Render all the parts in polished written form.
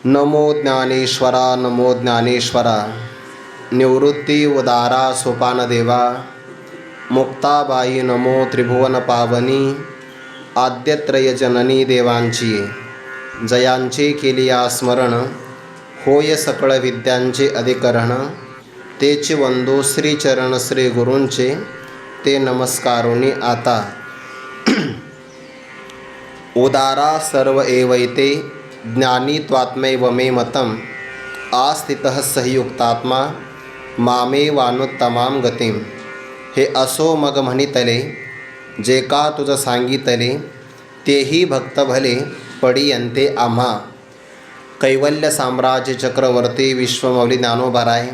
नमो ज्ञानेश्वरा नमो ज्ञानेश्वरा। निवृत्ती उदारा सोपानदेवा। मुक्ताबाई नमो त्रिभुवन पावनी। आद्यत्रय जननी देवांची जयांचे केलिया स्मरण। होय सकळ विद्यांचे अधिकरण। तेचे वंदो श्रीचरण श्री गुरूंचे ते नमस्कारोनी आता। उदारा सर्व एवैते ज्ञानी त्वात्मैव मे मतम। आस्थितः संयुक्तात्मा मामेवानुत्तमां गतिं। हे असो मग म्हणितले जे का तुझ सांगितले तेही भक्त भले पडियंते आम्हा। कैवल्य साम्राज्य चक्रवर्ती विश्वमौली ज्ञानोबाराय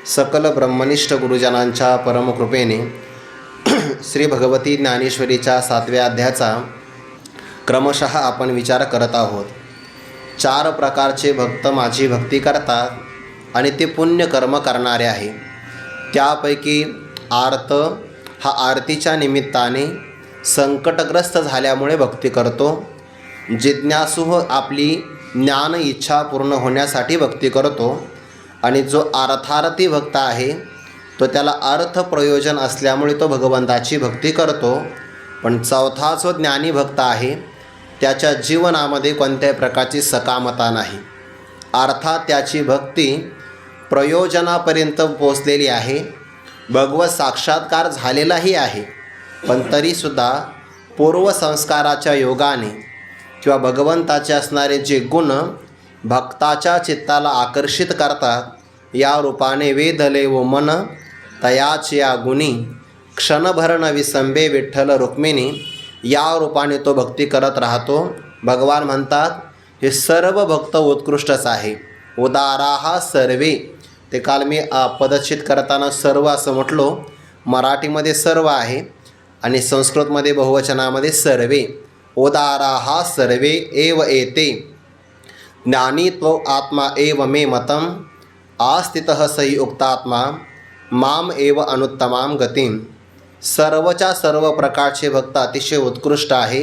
सकल ब्रह्मनिष्ठ गुरुजनांच्या परमकृपेने श्री भगवती ज्ञानेश्वरीच्या 7व्या अध्यायाचा क्रमशः आपण विचार करत आहोत। 4 प्रकारचे भक्त माझी भक्ती करतात आणि ते पुण्य कर्म करणारे आहे। त्यापैकी आर्त हा आरतीच्या निमित्ताने संकटग्रस्त झाल्यामुळे भक्ती करतो। जिज्ञासू आपली ज्ञान इच्छा पूर्ण होण्यासाठी भक्ती करतो आणि जो अर्थार्थी भक्त आहे तो त्याला अर्थ प्रयोजन असल्यामुळे तो भगवंताची भक्ती करतो। पण चौथा जो ज्ञानी भक्त आहे त्याच्या जीवनामध्ये कोणत्याही प्रकारची सकामता नाही, अर्थात त्याची भक्ती प्रयोजनापर्यंत पोचलेली आहे, भगवत साक्षात्कार झालेलाही आहे, पण तरीसुद्धा पूर्वसंस्काराच्या योगाने किंवा भगवंताचे असणारे जे गुण भक्ताच्या चित्ताला आकर्षित करतात या रूपाने वेधले व मन तयाच या गुणी क्षणभर न विसंबे विठ्ठल रुक्मिणी या रूपाने तो भक्ती करत राहतो। भगवान म्हणतात हे सर्व भक्त उत्कृष्टच आहे। उदाराहा सर्वे, ते काल मी पदच्छेद करताना सर्व असं म्हटलो, मराठीमध्ये सर्व आहे आणि संस्कृतमध्ये बहुवचनामध्ये सर्वे। उदाराहा सर्वे एव एते ज्ञानी त्व आत्मा एव मे मतम। आस्थितः संयुक्तात्मा माम एव अनुत्तमां गतिं। सर्वच्या सर्व प्रकारचे भक्त अतिशय उत्कृष्ट आहे,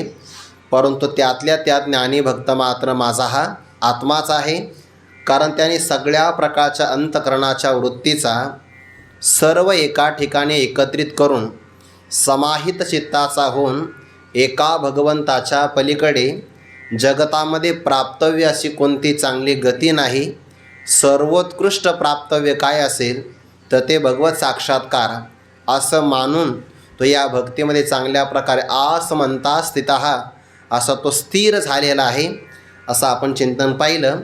परंतु त्यातल्या त्यात ज्ञानी भक्त मात्र माझा हा आत्माच आहे। कारण त्याने सगळ्या प्रकारच्या अंतकरणाच्या वृत्तीचा सर्व एका ठिकाणी एकत्रित करून समाहित चित्ताचा होऊन एका भगवंताच्या पलीकडे जगतामध्ये प्राप्तव्य अशी कोणती चांगली गती नाही। सर्वोत्कृष्ट प्राप्तव्य काय असेल तर ते भगवत साक्षात्कार असं मानून तो या भक्तीमध्ये चांगल्या प्रकारे आसमंता स्थितः असा तो स्थिर झालेला आहे, असं आपण चिंतन पाहिलं।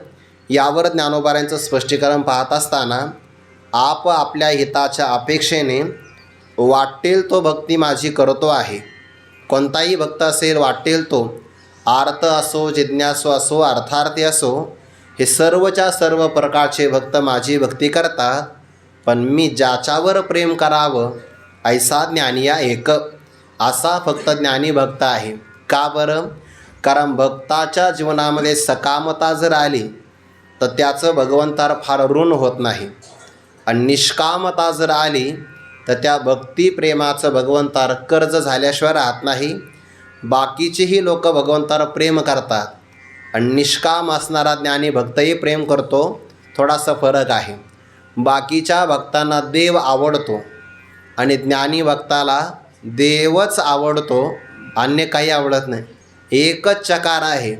यावर ज्ञानोबारांचं स्पष्टीकरण पाहत असताना आपल्या हिताच्या अपेक्षेने वाटेल तो भक्ती माझी करतो आहे। कोणताही भक्त असेल वाटेल तो, आर्त असो जिज्ञासू असो अर्थार्थी असो, हे सर्वच्या सर्व प्रकारचे भक्त माझी भक्ती करतात, पण मी ज्याच्यावर प्रेम करावं ऐसा ज्ञानी या एक असा फक्त ज्ञानी भक्त आहे। का बरं? कारण भक्ताच्या जीवनामध्ये सकामता जर आली तर त्याचं भगवंतावर फार ऋण होत नाही, आणि निष्कामता जर आली तर त्या भक्तिप्रेमाचं भगवंतावर कर्ज झाल्याशिवाय राहत नाही। बाकीचेही लोक भगवंतावर प्रेम करतात आणि निष्काम असणारा ज्ञानी भक्तही प्रेम करतो, थोडासा फरक आहे। बाकीच्या भक्तांना देव आवडतो आणि ज्ञानी भक्ताला देवच आवडतो, अन्य काही आवडत नाही। एकच चकार आहे,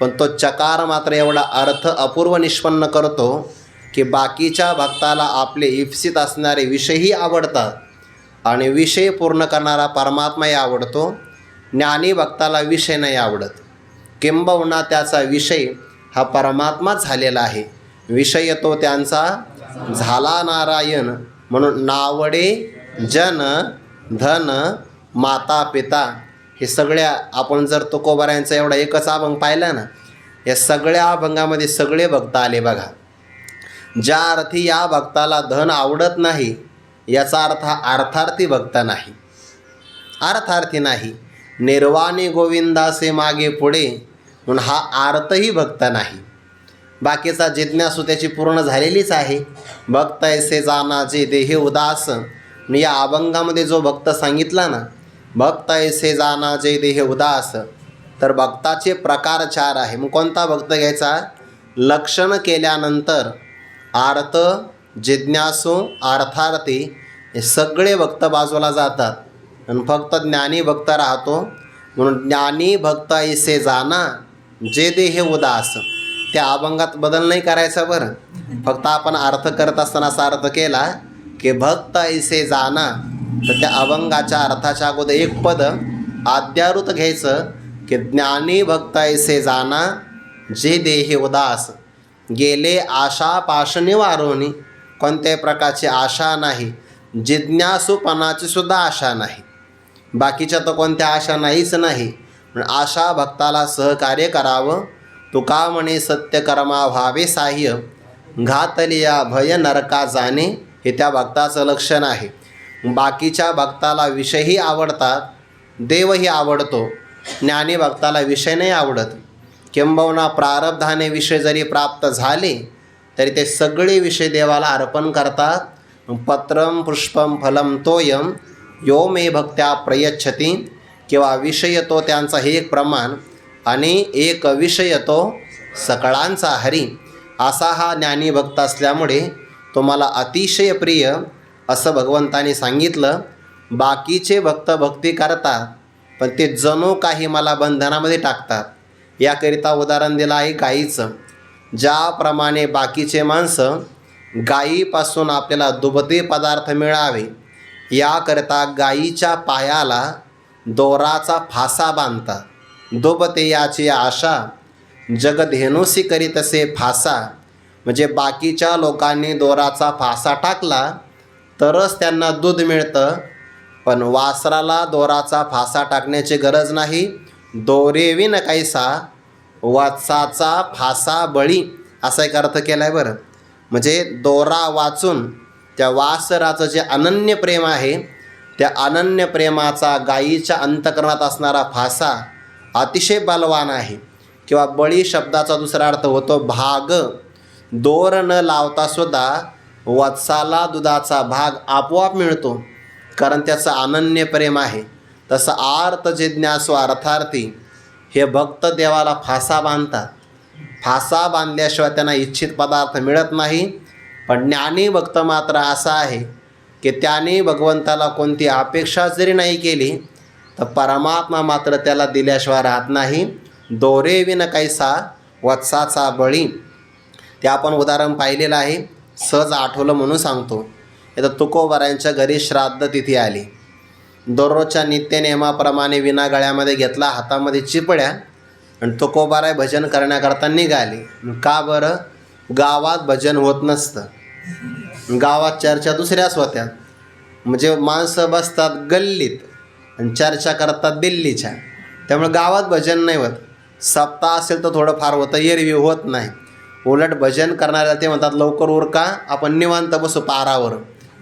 पण तो चकार मात्र एवढा अर्थ अपूर्व निष्पन्न करतो की बाकीच्या भक्ताला आपले इप्सित असणारे विषयही आवडतात आणि विषय पूर्ण करणारा परमात्माही आवडतो। ज्ञानी भक्ताला विषय नाही आवडत, किंबहुना त्याचा विषय हा परमात्माच झालेला आहे। विषय तो त्यांचा झाला नारायण, म्हणून नावडे जन धन माता पिता हे सगळ्या आपण जर तुकोबारायांचा एवढा एकच अभंग पाहिला ना, या सगळ्या अभंगामध्ये सगळे भक्त आले बघा। ज्या अर्थी या भक्ताला धन आवडत नाही याचा अर्थ हा अर्थार्थी भक्त नाही, अर्थार्थी नाही। निर्वाणी गोविंदासे मागे पुढे म्हणून हा आर्तही भक्त नाही। बाकीचा जिज्ञासू त्याची पूर्ण झालेलीच आहे। भक्त ऐसे जाना जे देहे उदास, या अभंगामध्ये जो भक्त सांगितला ना, भक्त ऐसे जाना जे देहे उदास, तर भक्ताचे प्रकार 4 आहे। मग कोणता भक्त घ्यायचा लक्षण केल्यानंतर आर्त, जिज्ञासू, अर्थार्थी हे सगळे भक्त बाजूला जातात आणि फक्त ज्ञानी भक्त राहतो. म्हणून ज्ञानी भक्त ऐसे जाना जे देह उदास. त्या अभंगात बदल नाही करायचा बरं. फक्त आपण अर्थ करत असताना असा अर्थ केला की भक्त ऐसे जाना, तर त्या अभंगाच्या अर्थाच्या अगोदर एक पद आद्यारूत घ्यायचं की ज्ञानी भक्त ऐसे जाना जे देह उदास. गेले आशा पाश निवारोनी. कोणत्याही प्रकारची आशा नाही, जिज्ञासूपणाची सुद्धा आशा नाही. बाकीच्या तर कोणत्या आशा नाहीच नाही. पण आशा भक्ताला सहकार्य करावं. तुका म्हणे सत्यकर्मा व्हावे साह्य, घातलिया भय नरका जाणे. हे त्या भक्ताचं लक्षण आहे. बाकीच्या भक्ताला विषयही आवडतात, देवही आवडतो. ज्ञानी भक्ताला विषय नाही आवडत. किंबहुना प्रारब्धाने विषय जरी प्राप्त झाले तरी ते सगळे विषय देवाला अर्पण करतात. पत्रम पुष्पम फलम तोयम यो मे भक्त्या प्रयच्छती. किंवा विषय तो त्यांचा हे एक प्रमाण आणि एक विषय तो सकळांचा हरी. असा हा ज्ञानी भक्त असल्यामुळे तुम्हाला अतिशय प्रिय असं भगवंताने सांगितलं. बाकीचे भक्त भक्ती करतात पण ते जणू काही मला बंधनामध्ये टाकतात. याकरिता उदाहरण दिलं आहे गाईचं. ज्याप्रमाणे बाकीचे माणसं गायीपासून आपल्याला दुभते पदार्थ मिळावे याकरिता गायीच्या पायाला दोराचा फासा बांधतात. दुभते याची आशा जगधेनुसी करीतसे फासा. म्हणजे बाकीच्या लोकांनी दोराचा फासा टाकला तरच त्यांना दूध मिळतं, पण वासराला दोराचा फासा टाकण्याची गरज नाही. दोरेविन कैसा वाचाचा फासा बळी, असा एक अर्थ केला आहे बरं. म्हणजे दोरा वाचून त्या वासराचं जे अनन्य प्रेम आहे त्या अनन्य प्रेमाचा गायीच्या अंतकरणात असणारा फासा अतिशय बलवान आहे. किंवा बळी शब्दाचा दुसरा अर्थ होतो भाग. दोर न लावतासुद्धा वत्साला दुधाचा भाग आपोआप मिळतो, कारण त्याचं अनन्य प्रेम आहे. तसं आर्त जिज्ञासू अर्थार्थी हे भक्त देवाला फासा बांधतात. फासा बांधल्याशिवाय त्यांना इच्छित पदार्थ मिळत नाही. पण ज्ञानी भक्त मात्र असा आहे की त्याने भगवंताला कोणती अपेक्षा जरी नाही केली तर परमात्मा मात्र त्याला दिल्याशिवाय राहत नाही. दोरे विन कैसा वत्साचा बळी. ते आपण उदाहरण पाहिलेलं आहे. सहज आठवलं म्हणून सांगतो. इथं तुकोबारायांच्या घरी श्राद्ध तिथी आली. दररोजच्या नित्यनेमाप्रमाणे विना गळ्यामध्ये घेतला, हातामध्ये चिपळ्या, आणि तुकोबाराय भजन करण्याकरता निघाले. का बरं? गावात भजन होत नसतं. गावात चर्चा दुसऱ्याच होत्या. म्हणजे माणसं बसतात गल्लीत आणि चर्चा करतात दिल्लीच्या. त्यामुळे गावात भजन नाही होत. सप्ताह असेल तर थोडं फार होतं, एरवी होत नाही. उलट भजन करणाऱ्याला ते म्हणतात लवकर उरका, आपण निवांत बसू पारावर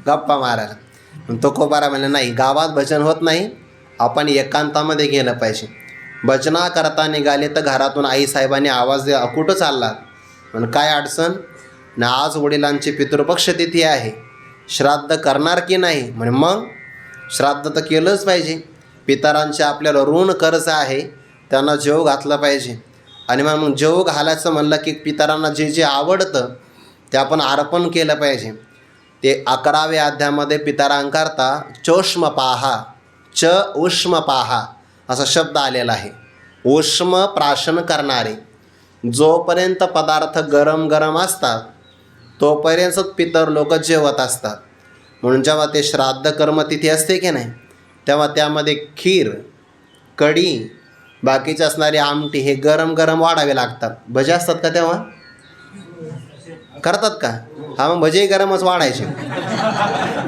गप्पा मारायला. तुकोबारा म्हणले नाही, गावात भजन होत नाही, आपण एकांतामध्ये गेलं पाहिजे. भजना करता निघाले तर घरातून आईसाहेबांनी आवाज द्या, कुठं चाललात? पण काय अडचण ना, आज वडिलांची पितृपक्ष तिथी आहे, श्राद्ध करणार की नाही? म्हणे मग श्राद्ध तर केलंच पाहिजे. पितरांचे आपल्याला ऋण कर्ज आहे, त्यांना जेव घातलं पाहिजे. आणि मग जेव घालायचं म्हणलं की पितरांना जे जे आवडतं ते आपण अर्पण केलं पाहिजे. ते 11व्या अध्यायामध्ये पितरांकरता चोष्म पाहा, च उष्म पाहा असा शब्द आलेला आहे. उष्म प्राशन करणारे. जोपर्यंत पदार्थ गरम गरम असतात तोपर्यंतच पितर लोक जेवत असतात. म्हणून जेव्हा ते श्राद्ध कर्मतिथी असते की नाही, तेव्हा त्यामध्ये खीर, कढी, बाकीचे असणारी आमटी हे गरम गरम वाढावे लागतात. भजे असतात का तेव्हा? करतात का? हा, मग भजे गरमच वाढायचे.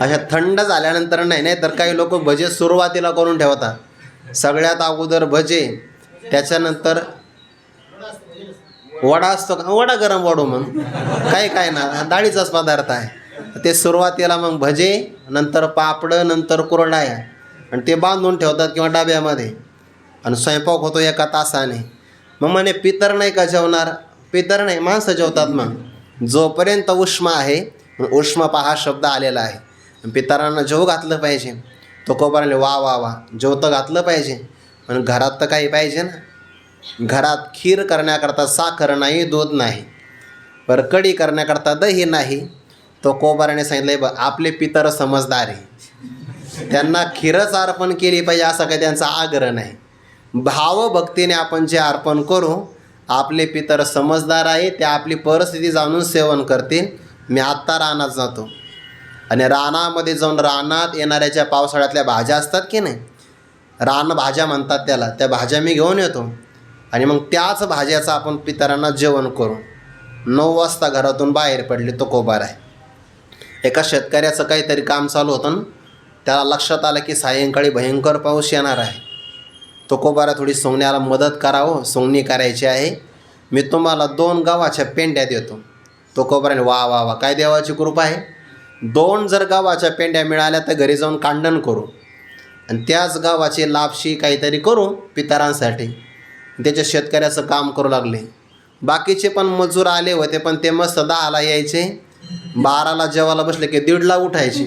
अशा थंड झाल्यानंतर नाही. नाही तर काही लोक भजे सुरुवातीला करून ठेवतात. सगळ्यात अगोदर भजे, त्याच्यानंतर वडा असतो का, वडा गरम वाढू मग काय काय ना, डाळीचाच पदार्थ आहे. ते सुरुवातीला मग भजे, नंतर पापडं, नंतर कुरडाया, आणि ते बांधून ठेवतात किंवा डब्यामध्ये, आणि स्वयंपाक होतो एका तासाने. मग म्हणे पितर नाही का जेवणार? पितर नाही, माणसं जेवतात. मग जोपर्यंत उष्म आहे, उष्म पहा शब्द आलेला आहे. पितरांना जेव घातलं पाहिजे. तुकोबाराने वा वा वा, जेव तर घातलं पाहिजे, पण घरात तर काही पाहिजे ना. घरात खीर करण्याकरता साखर नाही, दूध नाही. बरं कढी करण्याकरता दही नाही. तो कोबाराने सांगितलं बघ आपले पितर समजदार आहे, त्यांना खीरच अर्पण केली पाहिजे असा काही त्यांचा आग्रह नाही. भावभक्तीने आपण जे अर्पण करू, आपले पितर समजदार आहे, ते आपली परिस्थिती जाणून सेवन करतील. मी आत्ता रानात जातो आणि रानामध्ये जाऊन रानात येणाऱ्या ज्या पावसाळ्यातल्या भाज्या असतात की नाही, रानभाज्या म्हणतात त्याला, त्या भाज्या मी घेऊन येतो आणि मग त्याच भाज्याचं आपण पितरांना जेवण करू. 9 वाजता घरातून बाहेर पडले तो कोबार आहे. एका शेतकऱ्याचं काहीतरी काम चालू होतं ना, त्याला लक्षात आलं की सायंकाळी भयंकर पाऊस येणार आहे. तो कोबारा थोडी सोंगण्याला मदत करावं, सोंगणी करायची आहे, मी तुम्हाला 2 गव्हाच्या पेंड्या देतो. तो कोबाराने वा वा वा काय देवाची कृपा आहे, 2 जर गव्हाच्या पेंड्या मिळाल्या तर घरी जाऊन कांडण करू आणि त्याच गव्हाची लापशी काहीतरी करू पितरांसाठी. त्याच्या शेतकऱ्याचं काम करू लागले. बाकीचे पण मजूर आले होते, पण ते मस्त 10ला यायचे, 12ला जेवायला बसले की 1:30ला उठायचे.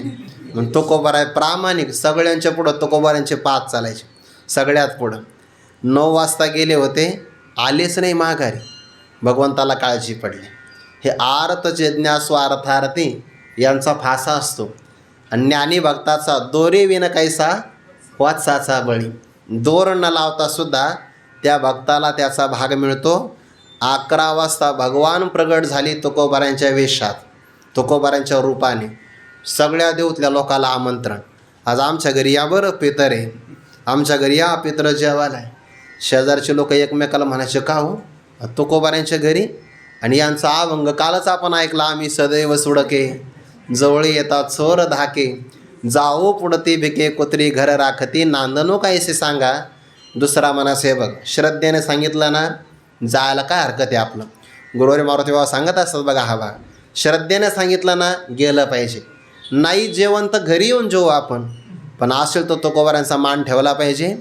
मग तो कोबारा प्रामाणिक, सगळ्यांच्या पुढं तो कोबाऱ्यांचे 5 चालायचे, सगळ्यात पुढं. 9 वाजता गेले होते, आलेच नाही माघारी. भगवंताला काळजी पडली. हे आर्त जिज्ञास्वार्थार्थी यांचा फासा असतो आणि ज्ञानी भक्ताचा दोरे विन कैसा वाचाचा बळी. दोर न लावता सुद्धा त्या भक्ताला त्याचा भाग मिळतो. 11 वाजता भगवान प्रगट झाली तुकोबारांच्या वेशात, तुकोबारांच्या रूपाने. सगळ्या देवतल्या लोकाला आमंत्रण, आज आमच्या घरी या बरं पितर आहे, आमच्या घरी या पितर जेवायला आहे. शेजारचे लोक एकमेकाला म्हणायचे का हो तुकोबारांच्या घरी, आणि यांचा अभंग कालच आपण ऐकला, आम्ही सदैव सुडके जवळी येतात चोर धाके, जाओ पुढती भिके कुत्री घर राखती, नांदनो कायसे सांगा. दुसरा मनासे बघ, श्रद्धेने सांगितलं ना जायला काय हरकत आहे. आपलं गुरुवारी मारुती बाबा सांगत असतात बघा, हा भाग श्रद्धेने सांगितलं ना गेलं पाहिजे. नाही जेवण तर घरी येऊन जेवू आपण, पण असेल तर तुकोबारांचा मान ठेवला पाहिजे.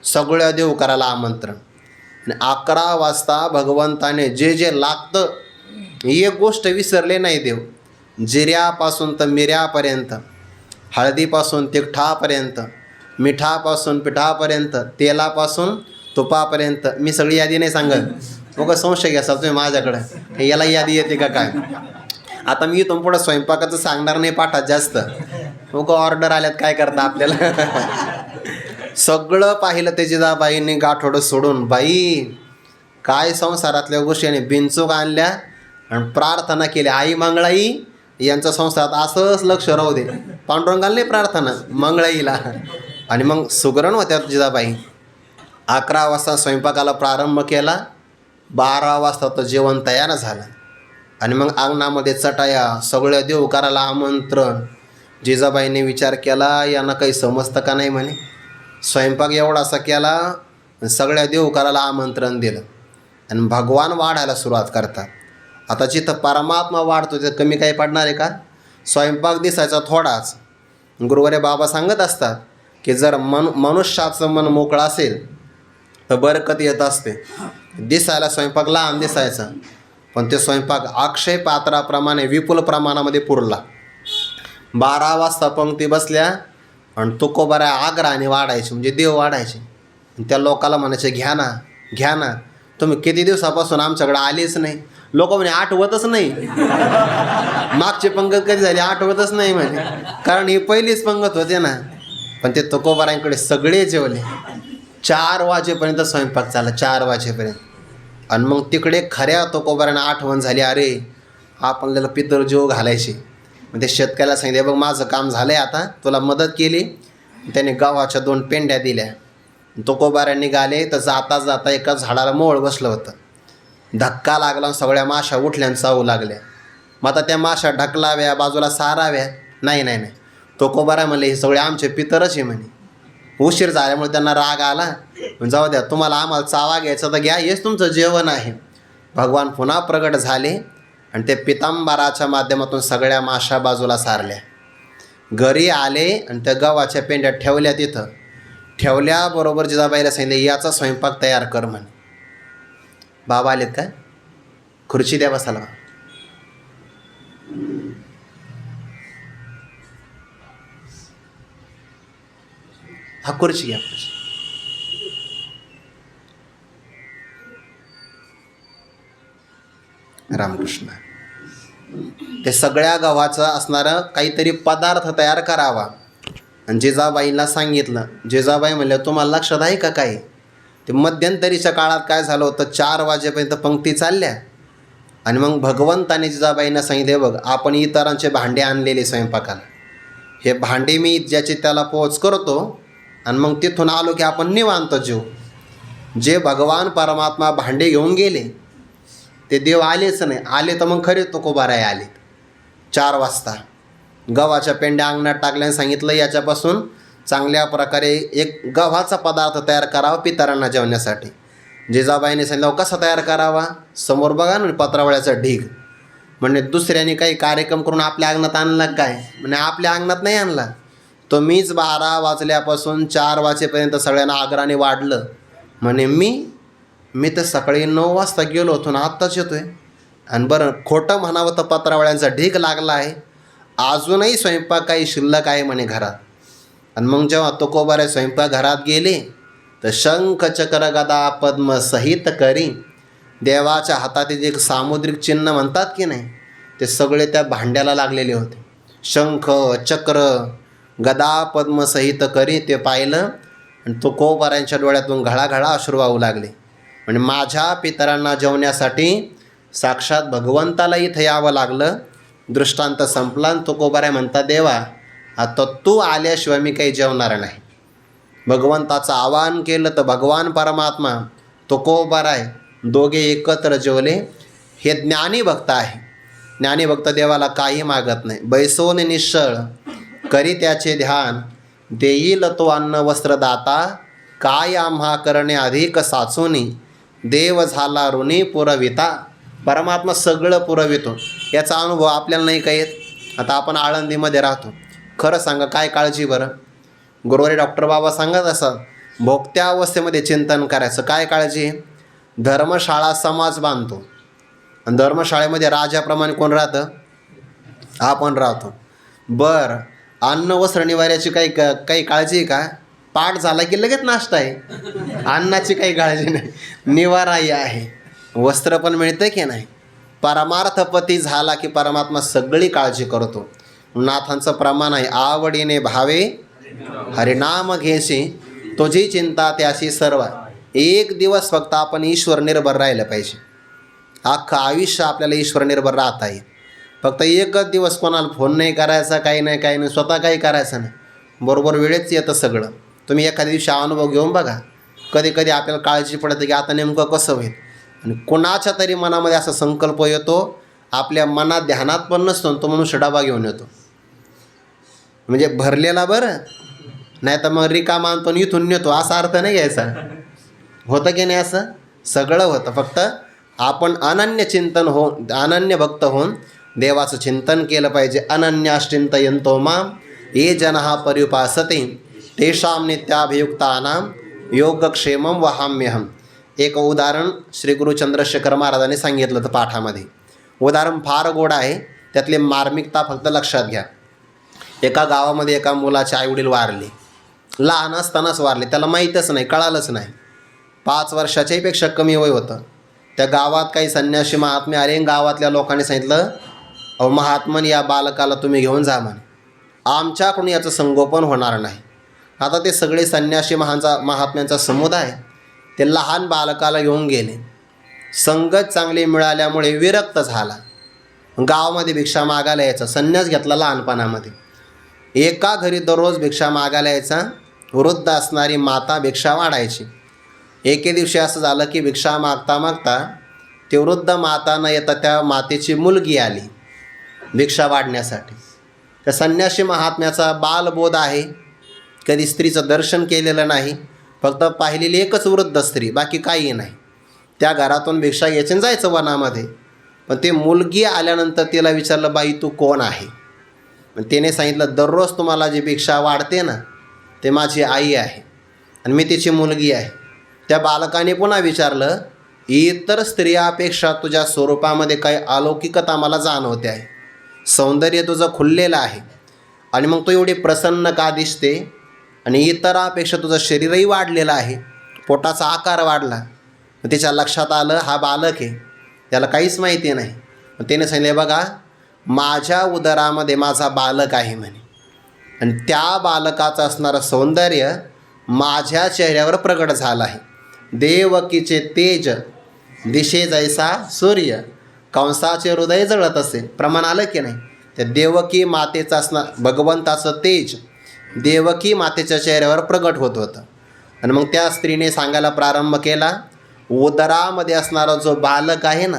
सगळ्या देव करायला आमंत्रण. आणि 11 वाजता भगवंताने जे जे लागतं, एक गोष्ट विसरले नाही देव. जिऱ्यापासून तर मिऱ्यापर्यंत, हळदीपासून तिखटापर्यंत, मिठापासून पिठापर्यंत, तेलापासून तुपापर्यंत, मी सगळी यादी नाही सांगत, मग संशय घ्या तुम्ही माझ्याकडं, हे याला यादी येते का काय. आता मी इथून पुढं स्वयंपाकाचं सांगणार नाही पाठात जास्त, मग ऑर्डर आल्यात काय करता आपल्याला. सगळं पाहिलं ते जिजाबाईंनी गाठोडं सोडून. बाई काय संसारातल्या गोष्टी आणि बिनचूक आणल्या आणि प्रार्थना केली, आई मंगळाई यांच्या संसारात असंच लक्ष राहू दे. पांडुरंगाला नाही प्रार्थना, मंगळाईला. आणि मग सुगरण होत्या जिजाबाई. 11 वाजता स्वयंपाकाला प्रारंभ केला, 12 वाजता तर जेवण तयार झालं आणि मग अंगणामध्ये चटाया, सगळ्या देव करायला आमंत्रण. जिजाबाईंनी विचार केला यांना काही समजतं का नाही म्हणे, स्वयंपाक एवढासा केला, सगळ्या देव करायला आमंत्रण दिलं आणि भगवान वाढायला सुरुवात करतात. आता जिथं परमात्मा वाढतो तिथं कमी काही पडणार आहे का. स्वयंपाक दिसायचा थोडाच. गुरुवारी बाबा सांगत असतात की जर मनुष्याचं मन मोकळं असेल तर बरकत येत असते. दिसायला स्वयंपाक लहान दिसायचा, पण ते स्वयंपाक अक्षय पात्राप्रमाणे विपुल प्रमाणामध्ये पुरला. 12 वाजता पंक्ती बसल्या आणि तुकोबारा आग्रहाने वाढायचे, म्हणजे देव वाढायचे. त्या लोकाला म्हणायचे घ्या ना घ्या ना, तुम्ही किती दिवसापासून आमच्याकडे आलेच नाही. लोक म्हणे आठवतच नाही, मागची पंगत कधी झाली आठवतच नाही म्हणे, कारण ही पहिलीच पंगत होते ना. पण ते तुकोबारांकडे सगळे जेवले. 4 वाजेपर्यंत स्वयंपाक चालला, 4 वाजेपर्यंत. आणि मग तिकडे खऱ्या तुकोबारांना आठवण झाली, अरे आपल्याला पितर जेव घालायचे. मग ते शेतकऱ्याला सांगितले बघ माझं काम झालं आहे, आता तुला मदत केली. त्याने गव्हाच्या 2 पेंड्या दिल्या. तुकोबारा निघाले तर जाता जाता एका झाडाला मोळ बसलं होतं. धक्का लागला, सगळ्या माशा उठल्या आणि चावू लागल्या. मग आता त्या माशा ढकलाव्या, बाजूला साराव्या, नाही नाही नाही. तुकोबारा म्हणले हे सगळे आमचे पितरच आहे म्हणे. उशीर झाल्यामुळे त्यांना राग आला, जाऊ द्या तुम्हाला आम्हाला चावा घ्यायचा तर घ्या, हेच तुमचं जेवण आहे. भगवान पुन्हा प्रगट झाले आणि ते पितांबराच्या माध्यमातून सगळ्या माशा बाजूला सारल्या. घरी आले आणि त्या गव्हाच्या पेंड्या ठेवल्या. तिथं ठेवल्याबरोबर जिजाबाईला सांगितले याचा स्वयंपाक तयार कर म्हणे. बाबा आलेत काय, खुर्ची द्या बसायला. हा खुर्ची घ्या, खुर्ची. रामकृष्ण. ते सगळ्या गव्हाचं असणारं काहीतरी पदार्थ तयार करावा. आणि जिजाबाईला सांगितलं. जिजाबाई म्हणल्या तुम्हाला लक्षात आहे का काय? ते मध्यंतरीच्या काळात काय झालं होतं, 4 वाजेपर्यंत पंक्ती चालल्या आणि मग भगवंताने जिजाबाईंना सांगितले बघ आपण इतरांचे भांडे आणलेले स्वयंपाकाला, हे भांडे मी ज्याची त्याला पोच करतो आणि मग तिथून आलो की आपण निवांत जेऊ. जे भगवान परमात्मा भांडे घेऊन गेले ते देव आलेच नाही. आले तर मग खरे तुकोबाराय आले 4 वाजता. गव्हाच्या पेंड्या अंगणात टाकल्याने सांगितलं याच्यापासून चांगल्या प्रकारे एक गव्हाचा पदार्थ तयार करावा पितरांना जेवण्यासाठी. जिजाबाईने सांगितलं कसा तयार करावा? समोर बघा ना पत्रावळ्याचा ढीग. म्हणजे दुसऱ्याने काही कार्यक्रम करून आपल्या अंगणात आणला काय? म्हणजे आपल्या अंगणात नाही आणला तो. मीच 12 वाजल्यापासून 4 वाजेपर्यंत सगळ्यांना आग्रहाने वाढलं. म्हणे मी तर सकाळी 9 वाजता गेलो होतो ना आत्ताच येतो आहे. आणि बरं खोटं म्हणावं तर पत्रावळ्यांचा ढीग लागला आहे, अजूनही स्वयंपाक काही शिल्लक आहे म्हणे घरात. आणि मग जेव्हा तुकोबाराय स्वयंपाक घरात गेले तर शंख चक्र गदा पद्म सहित करी, देवाच्या हातातील जे सामुद्रिक चिन्ह म्हणतात की नाही ते सगळे त्या भांड्याला लागलेले होते. शंख चक्र गदा पद्म सहित करी ते पाहिलं आणि तुकोबारायांच्या डोळ्यातून घळाघळा अश्रू वाहू लागले. म्हणजे माझ्या पितरांना जेवण्यासाठी साक्षात भगवंताला इथं यावं लागलं. दृष्टांत संपला. तुकोबाराय म्हणतात देवा आता तू आल्याशिवाय मी काही जेवणार नाही. भगवंताचं आवाहन केलं तर भगवान परमात्मा तुकोबाराय दोघे एकत्र जेवले. हे ज्ञानी भक्त आहे. ज्ञानी भक्त देवाला काही मागत नाही. बैसोन निश्चळ करी त्याचे ध्यान, देईल तो अन्न वस्त्र दाता, काय आम्हा करणे अधिक साचोनी, देव झाला ऋणी पुरविता. परमात्मा सगळं पुरवितो. याचा अनुभव आपल्याला नाही काही येत. आता आपण आळंदीमध्ये राहतो. खरं सांगा काय काळजी बरं? गुरुवारी डॉक्टर बाबा सांगत असं भोगत्या अवस्थेमध्ये चिंतन करायचं. काय काळजी आहे? धर्मशाळा समाज बांधतो आणि धर्मशाळेमध्ये राजाप्रमाणे कोण राहतं? आपण राहतो. बरं अन्न वस्त्र निवाऱ्याची काही काळजी आहे का? पाठ झाला की लगेच नाश्ता आहे. अन्नाची काही काळजी नाही, निवाराही आहे, वस्त्र पण मिळतं की नाही. परमार्थपती झाला की परमात्मा सगळी काळजी करतो. नाथांचं प्रमाण आहे आवडीने भावे हरिनाम घेशी, तुझी चिंता त्याशी सर्व. एक दिवस फक्त आपण ईश्वर निर्भर राहिलं पाहिजे. अख्खं आयुष्य आपल्याला ईश्वर निर्भर राहता येईल. फक्त एकच दिवस कोणाला फोन नाही करायचा, काही नाही, स्वतः काही करायचं नाही. बरोबर वेळेच येतं सगळं. तुम्ही एखाद्या दिवशी अनुभव घेऊन बघा. कधी कधी आपल्याला काळजी पडते की आता नेमकं कसं होईल. आणि कोणाच्या तरी मनामध्ये असा संकल्प येतो, आपल्या मनात ध्यानात पण नसतो, तो मनुष्य डबा घेऊन येतो. म्हणजे भरलेला बरं, नाही तर मग रिकामा आणतो इथून नेतो, असा अर्थ नाही घ्यायचा. होतं की नाही? असं सगळं होतं. फक्त आपण अनन्य चिंतन होऊन, अनन्य भक्त होऊन देवाचं चिंतन केलं पाहिजे. अनन्याश्चिंतयन्तो मां ये जनः पर्युपासते तेषां नित्याभियुक्तानां योगक्षेमं वहाम्यहम्. एक उदाहरण श्री गुरु चंद्रशेखर महाराजांनी सांगितलं होतं पाठामध्ये. उदाहरण फार गोड आहे, त्यातली मार्मिकता फक्त लक्षात घ्या. एका गावामध्ये एका मुलाचे आईवडील वारले. लहान असतानाच वारले, त्याला माहीतच नाही, कळालंच नाही. 5 वर्षाच्याही पेक्षा कमी वय होतं. त्या गावात काही संन्यासी महात्मे आले. गावातल्या लोकांनी सांगितलं अहो महात्मन या बालकाला तुम्ही घेऊन जा म्हणे, आमच्याकडून याचं संगोपन होणार नाही. आता ते सगळे संन्यासी महात्म्यांचा समुदाय ते लहान बालकाला घेऊन गेले. संगत चांगली मिळाल्यामुळे विरक्त झाला. गावामध्ये भिक्षा मागायला यायचा. संन्यास घेतला लहानपणामध्ये. एका घरी दररोज भिक्षा मागायला यायचा. वृद्ध असणारी माता भिक्षा वाढायची. एके दिवशी असं झालं की भिक्षा मागता मागता ते वृद्ध माता न येता त्या मातेची मुलगी आली भिक्षा वाढण्यासाठी. त्या संन्यासी महात्म्याचा बालबोध आहे. कधी स्त्रीचं दर्शन केलेलं नाही, फक्त पाहिलेली एकच वृद्ध स्त्री, बाकी काही नाही. त्या घरातून भिक्षा घ्यायची जायचं वनामध्ये. पण ते मुलगी आल्यानंतर तिला विचारलं बाई तू कोण आहे? पण तिने सांगितलं दररोज तुम्हाला जी भिक्षा वाढते ना ते माझी आई आहे आणि मी तिची मुलगी आहे. त्या बालकाने पुन्हा विचारलं इतर स्त्रियापेक्षा तुझ्या स्वरूपामध्ये काही अलौकिकता मला जाणवते आहे, सौंदर्य तुझं खुललेलं आहे आणि मग तू एवढी प्रसन्न का दिसते आणि इतरापेक्षा तुझं शरीरही वाढलेलं आहे, पोटाचा आकार वाढला. तिच्या लक्षात आलं हा बालक आहे, त्याला काहीच माहिती नाही. मग त्याने सांगितले बघा माझ्या उदरामध्ये माझा बालक आहे म्हणे, आणि त्या बालकाचं असणारं सौंदर्य माझ्या चेहऱ्यावर प्रगट झालं आहे. देवकीचे तेज दिशे जैसा सूर्य, कंसाचे हृदय जळत असे. प्रमाण आलं की नाही? त्या देवकी मातेचं असणार भगवंताचं तेज देवकी मातेच्या चेहऱ्यावर प्रगट होत होतं. आणि मग त्या स्त्रीने सांगायला प्रारंभ केला, उदरामध्ये असणारा जो बालक आहे ना,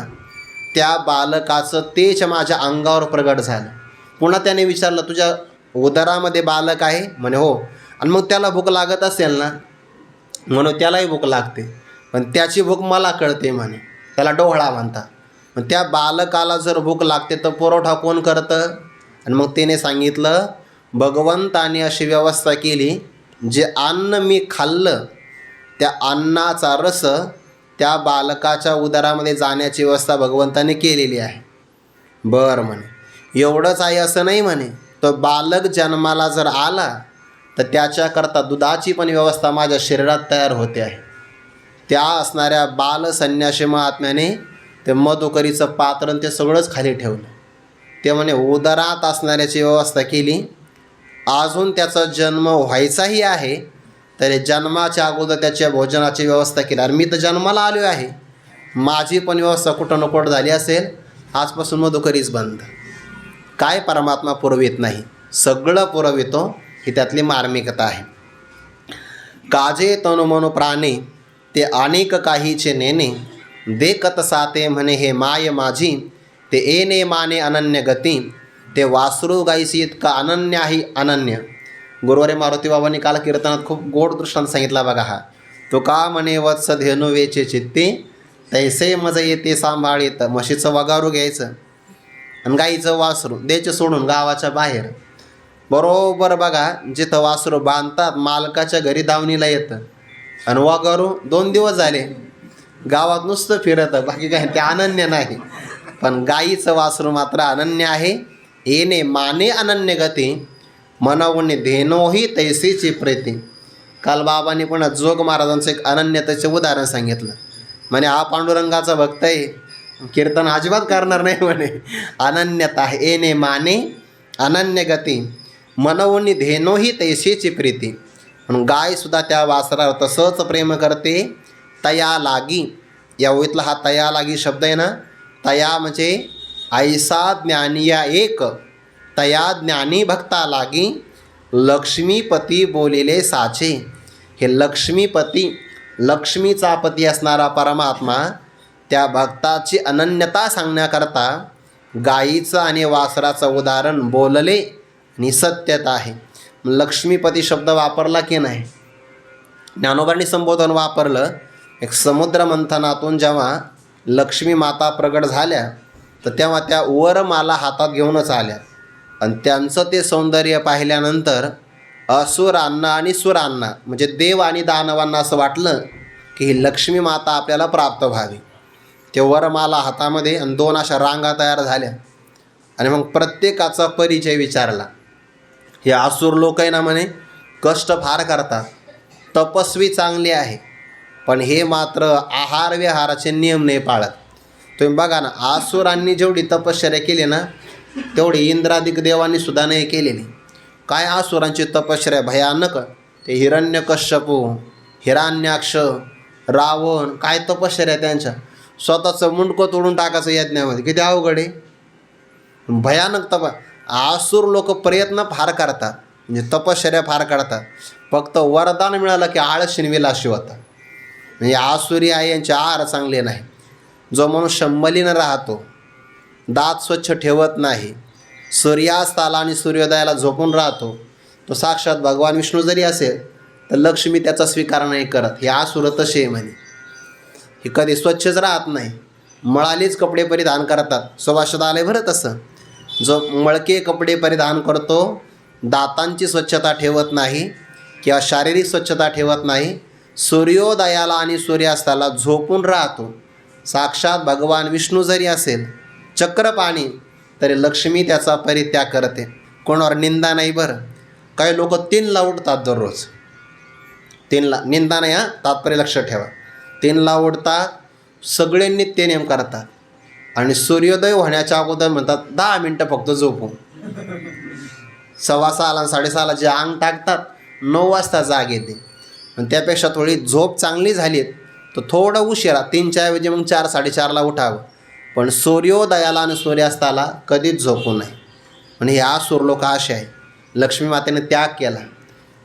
त्या बालकाचं तेज माझ्या अंगावर प्रगट झालं. पुन्हा त्याने विचारलं, तुझ्या उदरामध्ये बालक आहे? म्हणे हो. आणि मग त्याला भूक लागत असेल ना, म्हणून त्यालाही भूक लागते, पण त्याची भूक मला कळते म्हणे, त्याला डोहळा म्हणतात. मग त्या बालकाला जर भूक लागते तर पुरवठा कोण करतं? आणि मग त्याने सांगितलं, भगवंताने अशी व्यवस्था केली, जे अन्न मी खाल्लं त्या अन्नाचा रस त्या बालकाच्या उदरामध्ये जाण्याची व्यवस्था भगवंताने केलेली आहे. बरं म्हणे, एवढंच आहे असं नाही म्हणे, तो बालक जन्माला जर आला तर त्याच्याकरता दुधाची पण व्यवस्था माझ्या शरीरात तयार होते आहे. त्या असणाऱ्या बाल संन्यासी महात्म्याने ते मधुकरीचं पात्र ते सगळंच खाली ठेवलं. ते म्हणे उदरात असणाऱ्याची व्यवस्था केली. अजून त्याचा जन्म व्हायचाही आहे, तरी जन्माच्या अगोदर त्याच्या भोजनाची व्यवस्था केली. आणि मी तर जन्माला आलो आहे, माझी पण व्यवस्था कुठं न कुठं झाली असेल, आजपासून मधुकरीच बंद. काय परमात्मा पुरवित नाही, सगळं पुरवितो, ही त्यातली मार्मिकता आहे. काजे तनु मनु प्राणे ते अनेक काहीचे नेणे, देखत साते म्हणे हे माय माझी, ते येणे माने अनन्य गती, ते वासरू गायसी इतका अनन्य आहे अनन्य. गुरुवारी मारुती बाबांनी काल कीर्तनात खूप गोड दृष्टांत सांगितला बघा हा. तो का म्हणे वत्स धेनु वेचे चित्ते, तैसे मज येते सांभाळीत. म्हशीचं वगारू घ्यायचं आणि गाईचं वासरू द्यायचं सोडून गावाच्या बाहेर. बरोबर बघा, जिथं वासरू बांधतात मालकाच्या घरी दावणीला येतं, आणि वगारू 2 दिवस झाले गावात नुसतं फिरतं, बाकी काय ते अनन्य नाही. पण गाईचं वासरू मात्र अनन्य आहे. येणे माने अनन्य गती, मनवणे धेनोही तैसीची प्रीती. काल बाबांनी पण जोग महाराजांचं एक अनन्यतेचे उदाहरण सांगितलं. म्हणे हा पांडुरंगाचा भक्त आहे, कीर्तन अजिबात करणार नाही म्हणे, अनन्यता आहे. येणे माने अनन्य गती, मनवणी धेनोही तैसीची प्रीती. म्हणून गायसुद्धा त्या वासरावर तसंच प्रेम करते. तया लागी, या ओळीतला हा तया लागी शब्द आहे ना, तया म्हणजे ऐसा ज्ञानिया एक, तया ज्ञानी भक्ता लागी, लक्ष्मीपती बोलिले साचे. हे लक्ष्मीपती, लक्ष्मीचा पती असणारा परमात्मा त्या भक्ताची अनन्यता सांगण्याकरता गाईचं आणि वासराचं उदाहरण बोलले आणि सत्यता आहे. लक्ष्मीपती शब्द वापरला की नाही? ज्ञानोबांनी संबोधन वापरलं. एक समुद्र मंथनातून जेव्हा लक्ष्मी माता प्रगट झाल्या तर तेव्हा त्या वरमाला हातात घेऊनच आल्या, आणि त्यांचं ते सौंदर्य पाहिल्यानंतर असुरांना आणि सुरांना म्हणजे देव आणि दानवांना असं वाटलं की ही लक्ष्मी माता आपल्याला प्राप्त व्हावी. ते वरमाला हातामध्ये आणि 2 अशा रांगा तयार झाल्या, आणि मग प्रत्येकाचा परिचय विचारला. हे आसुर लोक आहे ना म्हणे, कष्ट फार करतात, तपस्वी चांगले आहे, पण हे मात्र आहार विहाराचे नियम नाही पाळत. तुम्ही बघा ना, आसुरांनी जेवढी तपश्चर्या केली ना, तेवढी इंद्रादिक देवांनी सुद्धा नाही केलेली. काय आसुरांची तपश्चर्या भयानक. ते हिरण्यकश्यपू, हिरण्याक्ष, रावण, काय तपश्चर्या त्यांच्या. स्वतःचं मुंडकं तोडून टाकायचं यज्ञामध्ये, किती अवघड आहे, भयानक आसुर लोक प्रयत्न फार करतात, म्हणजे तपश्चर्या फार करतात. फक्त वरदान मिळालं की आळशीन विलासी होता. म्हणजे आसुरी आहे यांचे आहार चांगले नाही. जो मनुष्य मलिन राहतो, दात स्वच्छ ठेवत नाही, सूर्यास्ताला आणि सूर्योदयाला झोपून राहतो, तो साक्षात भगवान विष्णू जरी असेल तर लक्ष्मी त्याचा स्वीकार नाही करत. हे आसुर तसे म्हणे, हे कधी स्वच्छच राहत नाही, मळालीच कपडे परिधान करतात. सुभाषित आले बरं तसं. जो मळके कपडे परिधान करतो, दातांची स्वच्छता ठेवत नाही किंवा शारीरिक स्वच्छता ठेवत नाही, सूर्योदयाला आणि सूर्यास्ताला झोपून राहतो, साक्षात भगवान विष्णू जरी असेल चक्रपाणी, तरी लक्ष्मी त्याचा परित्याग करते. कोणावर निंदा नाही बरं. काही लोक 3ला उठतात दररोज, 3ला निंदा नाही, तात्पर्य लक्ष ठेवा. 3ला उठतात, सगळे नित्यनेम करतात, आणि सूर्योदय होण्याच्या अगोदर म्हणतात 10 मिनटं फक्त झोपू. 6:15 आणि 6:30 जे अंग टाकतात 9 वाजता जाग येते. आणि त्यापेक्षा थोडी झोप चांगली झाली तर थोडं उशिरा 3च्या ऐवजी मग 4-4:30ला उठावं. पण सूर्योदयाला आणि सूर्यास्ताला कधीच झोपू नये. म्हणजे हे असुर लोक असे आहे. लक्ष्मी मातेने त्याग केला.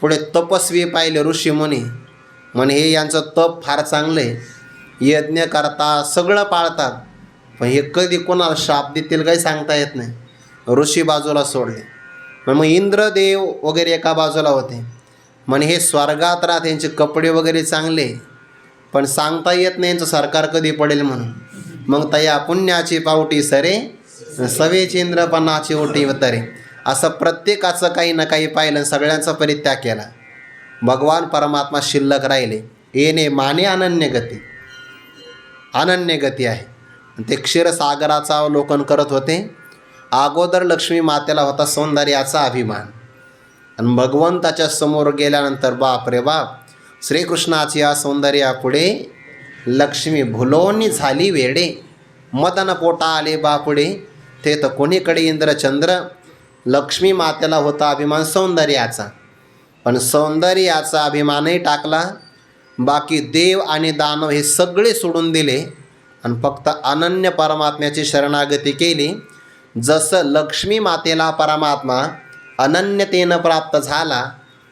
पुढे तपस्वी पाहिले ऋषीमुनी, म्हणे हे यांचं तप फार चांगलं आहे, यज्ञ करतात, सगळं पाळतात, पण हे कधी कोणाला शाप देतील काही सांगता येत नाही. ऋषी बाजूला सोडले. मग इंद्रदेव वगैरे एका बाजूला होते. म्हणे हे स्वर्गात राहत, यांचे कपडे वगैरे चांगले, पण सांगता येत नाही यांचं सरकार कधी पडेल म्हणून. मग तया पुण्याची पावटी सरे, सवेची इंद्रपणाची ओटी वतरे. असं प्रत्येकाचं काही ना काही पाहिलं, सगळ्यांचा परित्याग केला. भगवान परमात्मा शिल्लक राहिले. येणे माने अनन्य गती. अनन्य गती आहे. ते क्षीरसागराचं अवलोकन करत होते. अगोदर लक्ष्मी मातेला होता सौंदर्याचा अभिमान, आणि भगवंताच्या समोर गेल्यानंतर बाप रे बाप, श्रीकृष्णाची या सौंदर्यापुढे लक्ष्मी भुलोनी झाली वेडे. मदन पोटा आले बापुडे, ते तर कोणीकडे इंद्रचंद्र. लक्ष्मी मातेला होता अभिमान सौंदर्याचा, पण सौंदर्याचा अभिमानही टाकला. बाकी देव आणि दानव हे सगळे सोडून दिले आणि फक्त अनन्य परमात्म्याची शरणागती केली. जसं लक्ष्मी मातेला परमात्मा अनन्यतेनं प्राप्त झाला,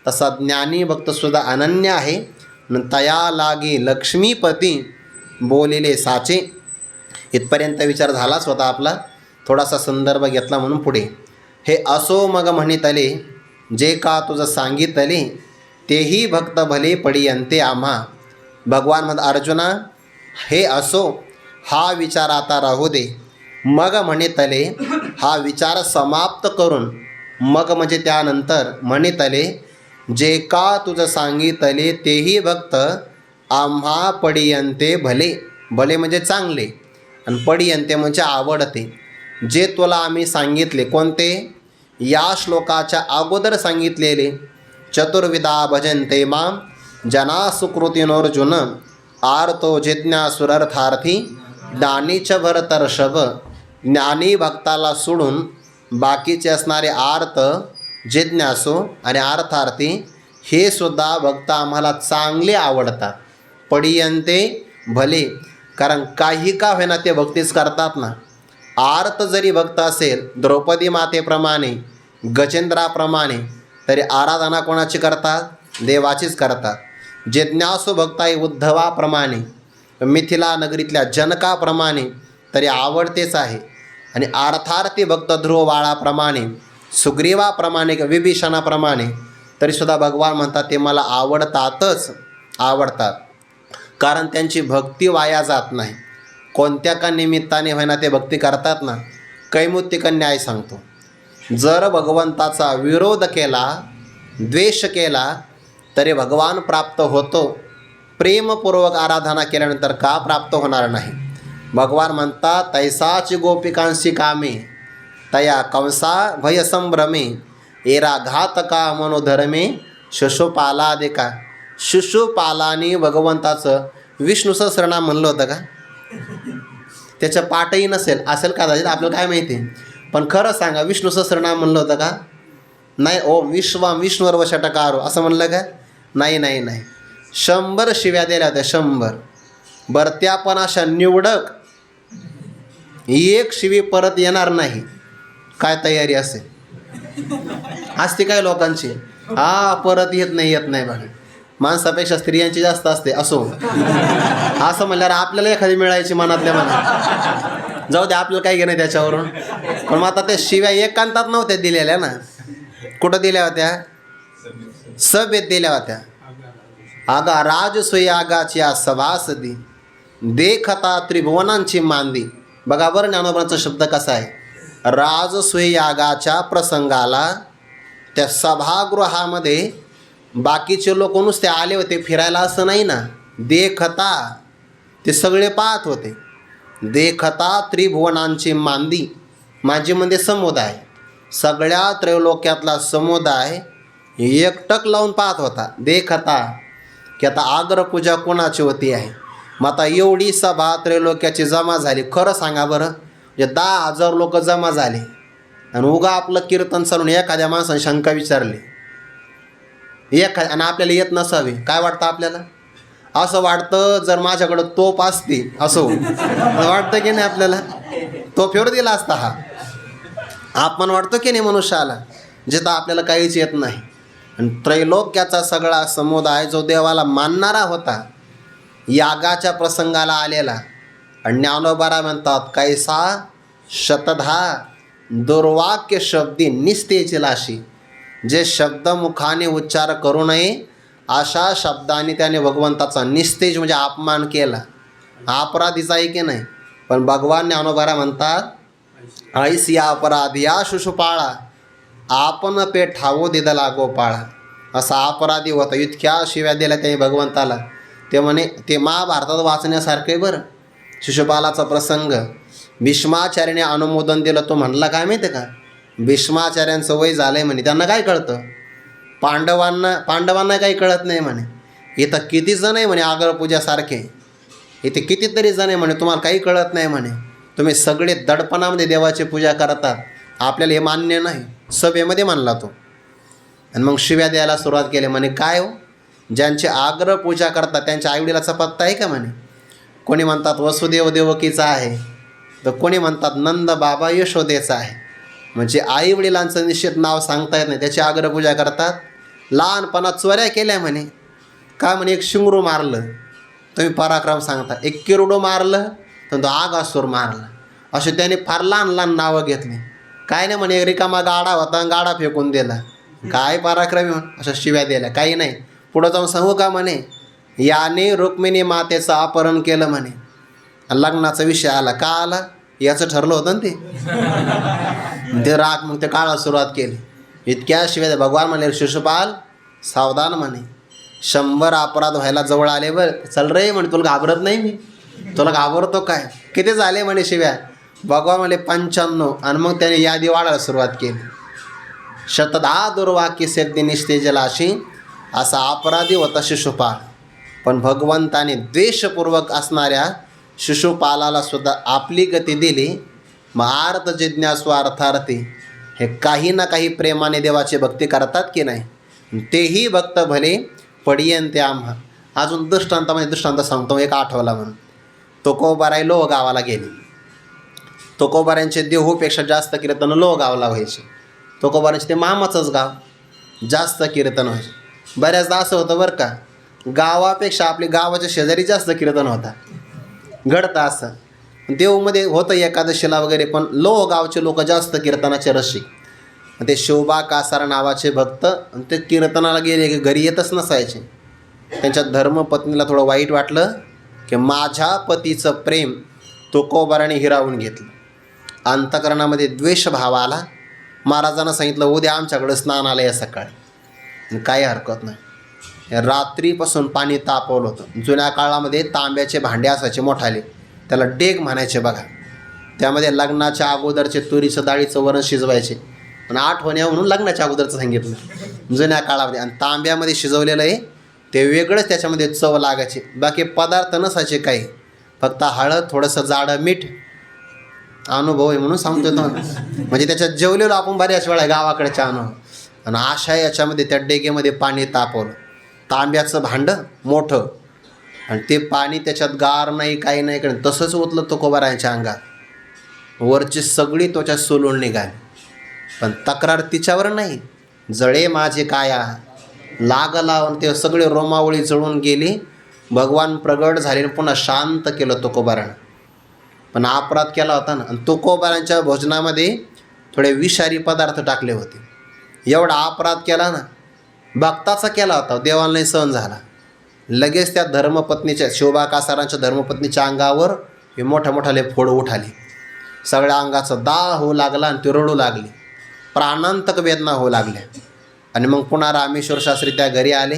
तसा ज्ञानी भक्तसुद्धा अनन्य आहे. तया लागी लक्ष्मीपती बोलिले साचे. इथपर्यंत विचार झालाच होता आपला, थोडासा संदर्भ घेतला म्हणून पुढे. हे असो मग म्हणितले, जे का तुझं सांगितले, तेही भक्त भले पडियंते आम्हा. भगवान म्हणत अर्जुना, हे असो, हा विचार आता राहू दे. मग म्हणितले, हा विचार समाप्त करून, मग म्हणजे त्यानंतर, म्हणितले, जे का तुझं सांगितले, तेही भक्त आम्हा पडियंते भले. भले म्हणजे चांगले, आणि पडियंते म्हणजे आवडते. जे तुला आम्ही सांगितले, कोणते? या श्लोकाच्या अगोदर सांगितलेले. चतुर्विधा भजन्ते मां जना सुकृतिनोर्जुन, आर्तो जिज्ञासुरर्थार्थी ज्ञानीच भरतर्षभ. ज्ञानी भक्ताला सोडून बाकीचे असणारे आर्त, जिज्ञासू आणि अर्थार्थी हे सुद्धा भक्त आम्हाला चांगले आवडतात. पडियंते भले, कारण काही का होईना ते भक्तीच करतात ना. आर्त जरी भक्त असेल, द्रौपदी मातेप्रमाणे, गजेंद्राप्रमाणे, तरी आराधना कोणाची करतात? देवाचीच करतात. जिज्ञासू भक्त आहे उद्धवाप्रमाणे, मिथिला नगरीतल्या जनकाप्रमाणे, तरी आवडतेच आहे. आणि अर्थार्थी भक्त ध्रुवबाळाप्रमाणे, सुग्रीवाप्रमाणे, विभीषणाप्रमाणे, तरीसुद्धा भगवान म्हणतात ते मला आवडतातच आवडतात. कारण त्यांची भक्ती वाया जात नाही. कोणत्या का निमित्ताने होईना ते भक्ती करतात ना. कैमुत्तिक न्याय सांगतो, जर भगवंताचा विरोध केला, द्वेष केला, तरी भगवान प्राप्त होतो. प्रेमपूर्वक आराधना केल्यानंतर का प्राप्त होणार नाही? भगवान म्हणतात, तैसाची गोपिकांशी कामे, तया कंसा भयसंभ्रमे, एरा घातका मनोधर्मे, शिशुपालादिका. शिशुपालाने भगवंताचं विष्णू सहस्रनाम म्हणलं होतं का? त्याच्या पाठही नसेल, असेल कदाचित, आपल्याला काय माहिती. पण खरं सांगा, विष्णू सहस्रनाम म्हणलं होतं का? नाही. ओम विश्वम विष्णुर्व षटकारो असं म्हणलं का? नाही नाही नाही. 100 शिव्या दिल्या होत्या, 100. बरं, त्या पण अशा निवडक, एक शिवी परत येणार नाही. काय तयारी असेल असते काय लोकांची? हा, परत येत नाही बघा. माणसापेक्षा स्त्रियांची जास्त असते. असो, असं म्हणल्यावर आपल्याला एखादी मिळायची मनातल्या मनात. जाऊ दे, आपल्याला काय घेणं त्याच्यावरून. पण मग आता त्या शिव्या एकांतात नव्हत्या दिलेल्या ना. कुठं दिल्या होत्या? सभेत दिल्या होत्या. आगा राजसोयी आगाची आ सभासदी, देखता त्रिभुवनांची मांदी. बघा बरं ज्ञानोबांचा शब्द कसा आहे. राजसोयी यागाच्या प्रसंगाला त्या सभागृहामध्ये बाकीचे लोक नुसते आले होते फिरायला असं नाही ना. देखता, ते सगळे पाहत होते. देखता त्रिभुवनांची मांदी, माझी म्हणजे समुदाय, सगळ्या त्रैलोक्यातला समुदाय एकटक लावून पाहत होता. देखता की आता आग्रपूजा कोणाची होती आहे. मग आता एवढी सभा त्रैलोक्याची जमा झाली. खरं सांगा बरं, म्हणजे 10,000 लोक जमा झाले आणि उगा आपलं कीर्तन चालून एखाद्या माणसाने शंका विचारली आणि आपल्याला येत नसावी, काय वाटतं आपल्याला? असं वाटतं जर माझ्याकडं तोप असती असं वाटतं की नाही आपल्याला? तोफेवर दिला असता हा. आपण वाटतो की नाही मनुष्याला, जिथं आपल्याला काहीच येत नाही. आणि त्रैलोक्याचा सगळा समुदाय जो देवाला मानणारा होता, यागाच्या प्रसंगाला आलेला, आणि ज्ञानोबारा म्हणतात कैसा शतधा दुर्वाक्य शब्दी निस्तेची लाशी. जे शब्द मुखाने उच्चार करू नये अशा शब्दाने त्याने भगवंताचा निस्तेज म्हणजे अपमान केला. अपराधीचा आहे की नाही? पण भगवान ज्ञानोबारा म्हणतात ऐसी अपराधिया शिशुपाळा आपण पेठावो दिदला गोपाळा. असा अपराधी होता, इतक्या शिव्या दिल्या त्याने भगवंताला. ते म्हणे ते महाभारतात वाचण्यासारखे बरं. शिशुपालाचा प्रसंग भीष्माचार्याने अनुमोदन दिलं. तो म्हणला काय माहिती आहे का, भीष्माचार्यांचं वय झालं आहे म्हणे, त्यांना काय कळतं? पांडवांना काही कळत नाही म्हणे. इथं किती जण आहे म्हणे आगळपूजासारखे, इथे कितीतरी जण आहे म्हणे, तुम्हाला काही कळत नाही म्हणे. तुम्ही सगळे दडपणामध्ये देवाची पूजा करतात, आपल्याला हे मान्य नाही. सभेमध्ये मानला तो. आणि मग शिव्या द्यायला सुरुवात केली. म्हणे काय हो, ज्यांची आग्रह पूजा करतात त्यांच्या आईवडिलाचा पत्ता आहे का म्हणे? कोणी म्हणतात वसुदेव देवकीचा आहे, तर कोणी म्हणतात नंद बाबा यशोदेचा आहे. म्हणजे आईवडिलांचं निश्चित नाव सांगता येत नाही, त्याची आग्रह पूजा करतात. लहानपणात चोऱ्या केल्या म्हणे. काय म्हणे, एक शिंगरू मारलं तुम्ही पराक्रम सांगता, एक किरडो मारलं तर तो आगासूर मारला. असे त्याने फार लहान लहान नावं घेतली. काय नाही म्हणे, रिकामा गाडा होता, गाडा फेकून दिला, काय पराक्रमी अशा शिव्या दिल्या. काही नाही. पुढं जाऊन सांगू का म्हणे, याने रुक्मिणी मातेचं अपहरण केलं म्हणे. लग्नाचा विषय आला. का आला? याचं ठरलं होतं ना ते राग. मग ते काळाला सुरुवात केली. इतक्या शिव्या. भगवान म्हणे शिशुपाल सावधान म्हणे, 100 अपराध व्हायला जवळ आले बरं. चल रे म्हणे, तुला घाबरत नाही मी, तुला घाबरतो काय? किती झाले म्हणे शिव्या? भगवान म्हणे 95. आणि मग त्याने यादी वाढायला सुरुवात केली. शतधा दुर्वाक्य सिद्धी निस्तेजलाशी असा अपराधी होता शिशुपाल. पण भगवंताने द्वेषपूर्वक असणाऱ्या शिशुपालाला सुद्धा आपली गती दिली. मग अर्थ जिज्ञासू अर्थार्थी हे काही ना काही प्रेमाने देवाची भक्ती करतात की नाही, तेही भक्त भले पडियंते आम्हा. अजून दृष्टांत सांगतो, एक आठवला म्हणून. तुकोबाराई लोह गावाला गेली. तुकोबारांचे देहूपेक्षा जास्त कीर्तन लोह गावाला व्हायचे. तुकोबारांचे ते मामाचंच गाव, जास्त कीर्तन व्हायचे. बऱ्याचदा असं होतं बरं का, गावापेक्षा आपली गावाच्या शेजारी जास्त कीर्तन होता, घडतं असं. देऊमध्ये होतं एकादशीला वगैरे, पण लोह गावचे लोक जास्त कीर्तनाचे रसिक. ते शोभा कासार नावाचे भक्त, ते कीर्तनाला गेले की घरी येतच नसायचे. त्यांच्या धर्मपत्नीला थोडं वाईट वाटलं की माझ्या पतीचं प्रेम तुकोबाराने हिरावून घेतलं. अंतकरणामध्ये द्वेषभाव आला. महाराजांना सांगितलं उद्या आमच्याकडं स्नान आलं या सकाळी. काही हरकत नाही. रात्रीपासून पाणी तापवलं होतं. जुन्या काळामध्ये तांब्याचे भांडे असायचे मोठाले, त्याला डेग म्हणायचे बघा. त्यामध्ये लग्नाच्या अगोदरचे तुरीचं डाळीचं वरण शिजवायचे. पण आठवण्या म्हणून लग्नाच्या अगोदरचं सांगितलं जुन्या काळामध्ये. आणि तांब्यामध्ये शिजवलेलं आहे ते वेगळंच, त्याच्यामध्ये चव लागायची. बाकी पदार्थ नसायचे काही, फक्त हळद, थोडंसं जाडं मीठ. अनुभव आहे म्हणून सांगतो तो. म्हणजे त्याच्यात जेवलेलो आपण बऱ्याच वेळा गावाकडच्या अनुभव. आणि अशा याच्यामध्ये त्या डेगेमध्ये पाणी तापवलं, तांब्याचं भांडं मोठं, आणि ते पाणी त्याच्यात गार नाही काही नाही कारण तसंच ओतलं तुकोबारायांच्या अंगात. वरची सगळी त्वचा सोलून निघाली. पण तक्रार तिच्यावर नाही. जळे माझे काया लागला, ते सगळे रोमावळी जळून गेली. भगवान प्रगट झाले, पुन्हा शांत केलं तुकोबारानं. पण अपराध केला होता ना. आणि तुकोबारांच्या भोजनामध्ये थोडे विषारी पदार्थ टाकले होते. एवढा अपराध केला ना, भक्ताचा केला होता, देवाला नाही सहन झाला. लगेच त्या धर्मपत्नीच्या, शोभा कासारांच्या धर्मपत्नीच्या अंगावर हे मोठ्याले फोड उठाले. सगळ्या अंगाचा दाह होऊ लागला आणि ती रडू लागली. प्राणांतक वेदना होऊ लागल्या. आणि मग पुन्हा रामेश्वर शास्त्री त्या घरी आले.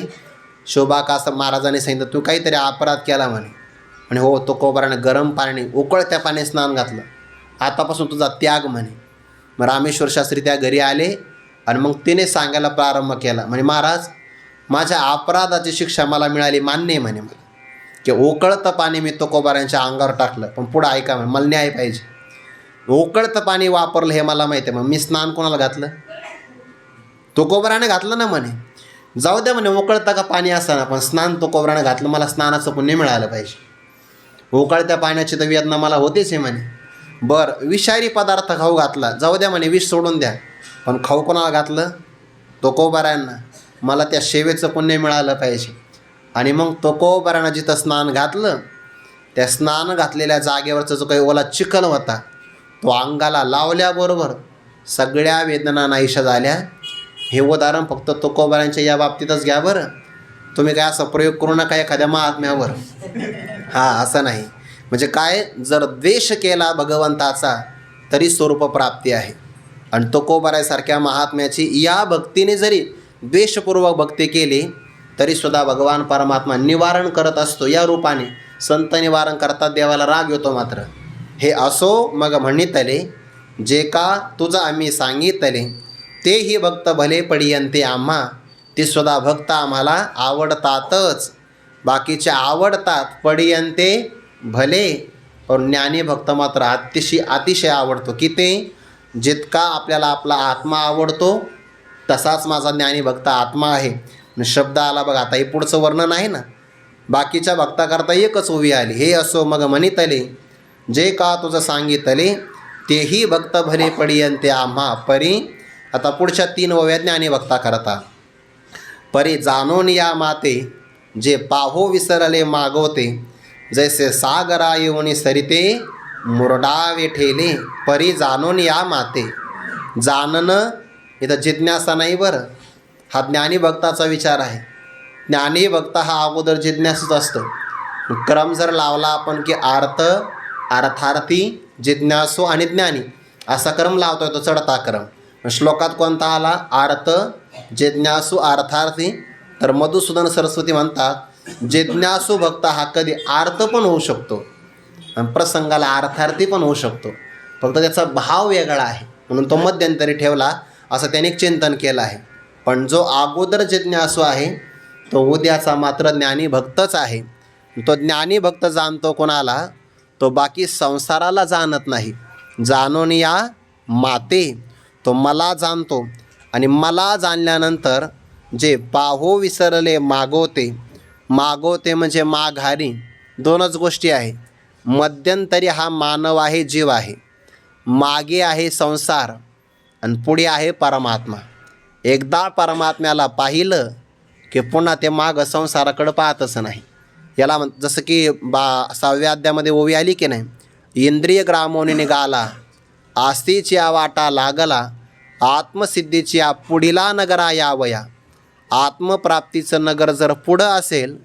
शोभा कासार महाराजांनी सांगितलं तू काहीतरी अपराध केला म्हणे. आणि हो, तुकोबाराने गरम पाण्याने उकळत्या पाण्याने स्नान घातलं, आतापासून तुझा त्याग म्हणे. मग रामेश्वर शास्त्री त्या घरी आले आणि मग तिने सांगायला प्रारंभ केला. म्हणजे महाराज, माझ्या अपराधाची शिक्षा मला मिळाली मान्य आहे म्हणे मला, की उकळतं पाणी मी तुकोबारांच्या अंगावर टाकलं, पण पुढं ऐका म्हणे, मला न्याय पाहिजे. उकळतं पाणी वापरलं हे मला माहिती आहे, मग मी स्नान कोणाला घातलं? तुकोबराने घातलं ना म्हणे. जाऊ द्या म्हणे उकळतं का पाणी असताना, पण स्नान तुकोबराने घातलं, मला स्नानाचं पुण्य मिळालं पाहिजे. उकळत्या पाण्याची तर वेदना मला होतेच आहे म्हणे. बरं, विषारी पदार्थ खाऊ घातला, जाऊ द्या म्हणे विष सोडून द्या, पण खाऊ कोणाला घातलं? तुकोबरायांना. मला त्या सेवेचं पुण्य मिळालं पाहिजे. आणि मग तुकोबरानं जिथं स्नान घातलं, त्या स्नान घातलेल्या जागेवरचा जो काही ओला चिखल होता तो अंगाला लावल्याबरोबर सगळ्या वेदना नाहीशा झाल्या. हे उदाहरण फक्त तुकोबरांच्या या बाबतीतच घ्या बरं. तुम्ही काय असा प्रयोग करू नका एखाद्या महात्म्यावर. असं नाही. म्हणजे काय, जर द्वेष केला भगवंताचा तरी स्वरूप प्राप्ती आहे. आणि तुकोबरासारख्या महात्म्याची या भक्तीने जरी द्वेषपूर्वक भक्ती केली तरीसुद्धा भगवान परमात्मा निवारण करत असतो. या रूपाने संत निवारण करतात, देवाला राग येतो मात्र. हे असो मग म्हणितले, जे का तुझं आम्ही सांगितले, तेही भक्त भले पडियंते आम्हा. ते सुद्धा भक्त आम्हाला आवडतातच. बाकीचे आवडतात, पडियंते भले, पण ज्ञानी भक्त मात्र अतिशय आवडतो. की ते जितका आपल्याला आपला आत्मा आवडतो तसाच माझा ज्ञानी भक्त आत्मा आहे. शब्द आला बघा, आता हे पुढचं वर्णन आहे ना. बाकीच्या भक्ताकरता एकच ओवी आली. हे असो मग म्हणितले, जे का तुझं सांगितले, तेही भक्त भले पडियंते आम्हा. परी, आता पुढच्या 3 ओव्या ज्ञानी भक्ता करता. परी जाणून या माते, जे पाहो विसरले मागवते, जैसे सागरा येऊनी सरिते मुरडावे ठेले. परी जाणून या माते. जाणणं इथं जिज्ञासा नाही बरं, हा ज्ञानी भक्ताचा विचार आहे. ज्ञानी भक्त हा अगोदर जिज्ञासूच असतो. क्रम जर लावला आपण की अर्थ, अर्थार्थी, जिज्ञासू आणि ज्ञानी, असा क्रम लावतो तो चढता क्रम. श्लोकात कोणता आला? अर्थ, जिज्ञासू, अर्थार्थी. तर मधुसूदन सरस्वती म्हणतात जिज्ञासू भक्त हा कधी अर्थ पण होऊ शकतो आणि प्रसंगाला अर्थार्थी पण होऊ शकतो, फक्त त्याचा भाव वेगळा आहे म्हणून तो मध्यंतरी ठेवला, असं त्याने चिंतन केलं आहे. पण जो अगोदर जिज्ञासू आहे तो उद्याचा मात्र ज्ञानी भक्तच आहे. तो ज्ञानी भक्त जाणतो कोणाला? तो बाकी संसाराला जाणत नाही. जाणून या माते, तो मला जाणतो. आणि मला जाणल्यानंतर जे पाहो विसरले मागवते, मागवते म्हणजे माघारी. 2च गोष्टी आहे. मध्यंतरी हा मानव आहे, जीव आहे. मागे आहे संसार आणि पुढे आहे परमात्मा. एकदा परमात्म्याला पाहिलं की पुन्हा ते मागं संसाराकडं पाहतच नाही. याला जसं की 6व्या अध्यायामध्ये ओवी आली की नाही, इंद्रिय ग्रामोनी निघाला, आस्तीची वाटा लागला, आत्मसिद्धीची पुढीला नगरा यावया. आत्मप्राप्तीचं नगर जर पुढं असेल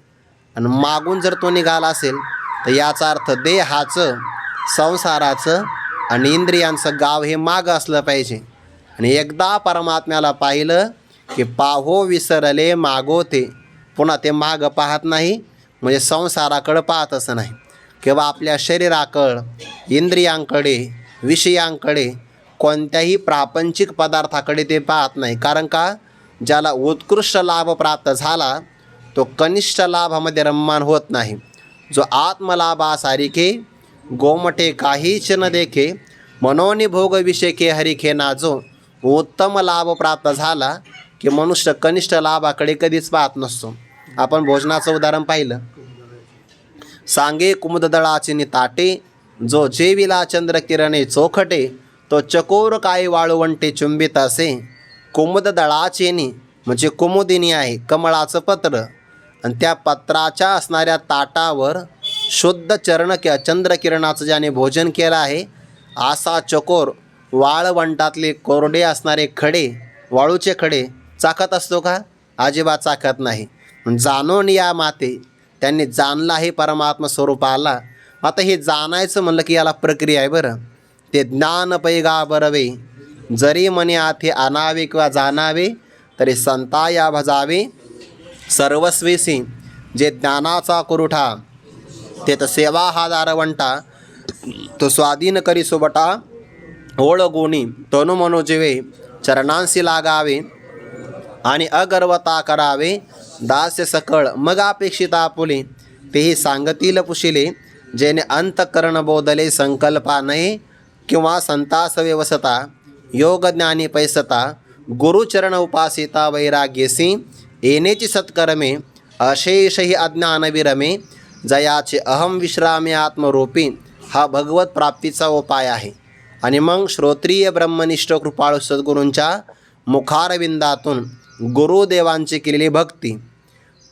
आणि मागून जर तो निघाला असेल तर याचा अर्थ देहाचं, संसाराचं आणि इंद्रियांचं गाव हे मागं असलं पाहिजे. आणि एकदा परमात्म्याला पाहिलं की पाहो विसरले मागवते, पुन्हा ते मागं पाहत नाही, म्हणजे संसाराकडं पाहतच नाही किंवा आपल्या शरीराकडं, इंद्रियांकडे, विषयांकडे, कोणत्याही प्रापंचिक पदार्थाकडे ते पाहत नाही. कारण का? ज्याला उत्कृष्ट लाभ प्राप्त झाला तो कनिष्ठ लाभामध्ये रममान होत नाही. जो आत्मलाभासारिखे गोमटे काहीच न देखे, मनोनी भोग विषयके हरिखे नाजो. उत्तम लाभ प्राप्त झाला की मनुष्य कनिष्ठ लाभाकडे कधीच पाहत नसतो. आपण भोजनाचं उदाहरण पाहिलं. सांगे कुमुददळाचे ताटे, जो जेविला चंद्रकिरणे चोखटे, तो चकोर काय वाळवंटे चुंबित असे. कुमुददळाचेनी म्हणजे कुमुदिनी आहे, कमळाचं पत्र, आणि त्या पत्राच्या असणाऱ्या ताटावर शुद्ध चंद्रकिरणाचं ज्याने भोजन केलं आहे, असा चकोर वाळवंटातले कोरडे असणारे खडे, वाळूचे खडे चाखत असतो का? अजिबात चाखत नाही. जाणून या माते, त्यांनी जाणला आहे परमात्मा स्वरूपाला. आता हे जाणायचं म्हणलं की याला प्रक्रिया आहे बरं. ते ज्ञान पैगा बरवे, जरी मने आथे आणावे किंवा जाणावे, तरी संताया भजावे सर्वस्वेसी. जे ज्ञानाचा कुरुठा ते तर सेवा हा दारवंटा, तो स्वाधीन करी सोबटा ओळ गुणी, तनु मनो जीवे चरणांशी लागावे, आणि अगर्वता करावे दास्य सकळ. मग अपेक्षिता आपुले, तेही सांगतील पुशिले, जेने अंतकरण बोधले संकल्पा नये, किंवा संतास व्यवसता योगज्ञानी पैसता गुरुचरण उपासिता वैराग्यसी येनेची सत्कर्मे अशेष ही अज्ञान विरमे जयाचे अहम विश्रामे आत्मरूपी हा भगवत प्राप्तीचा उपाय आहे. आणि मग श्रोत्रिय ब्रह्मनिष्ठ कृपाळू सद्गुरूंच्या मुखारविंदातून गुरुदेवांची केलेली भक्ती.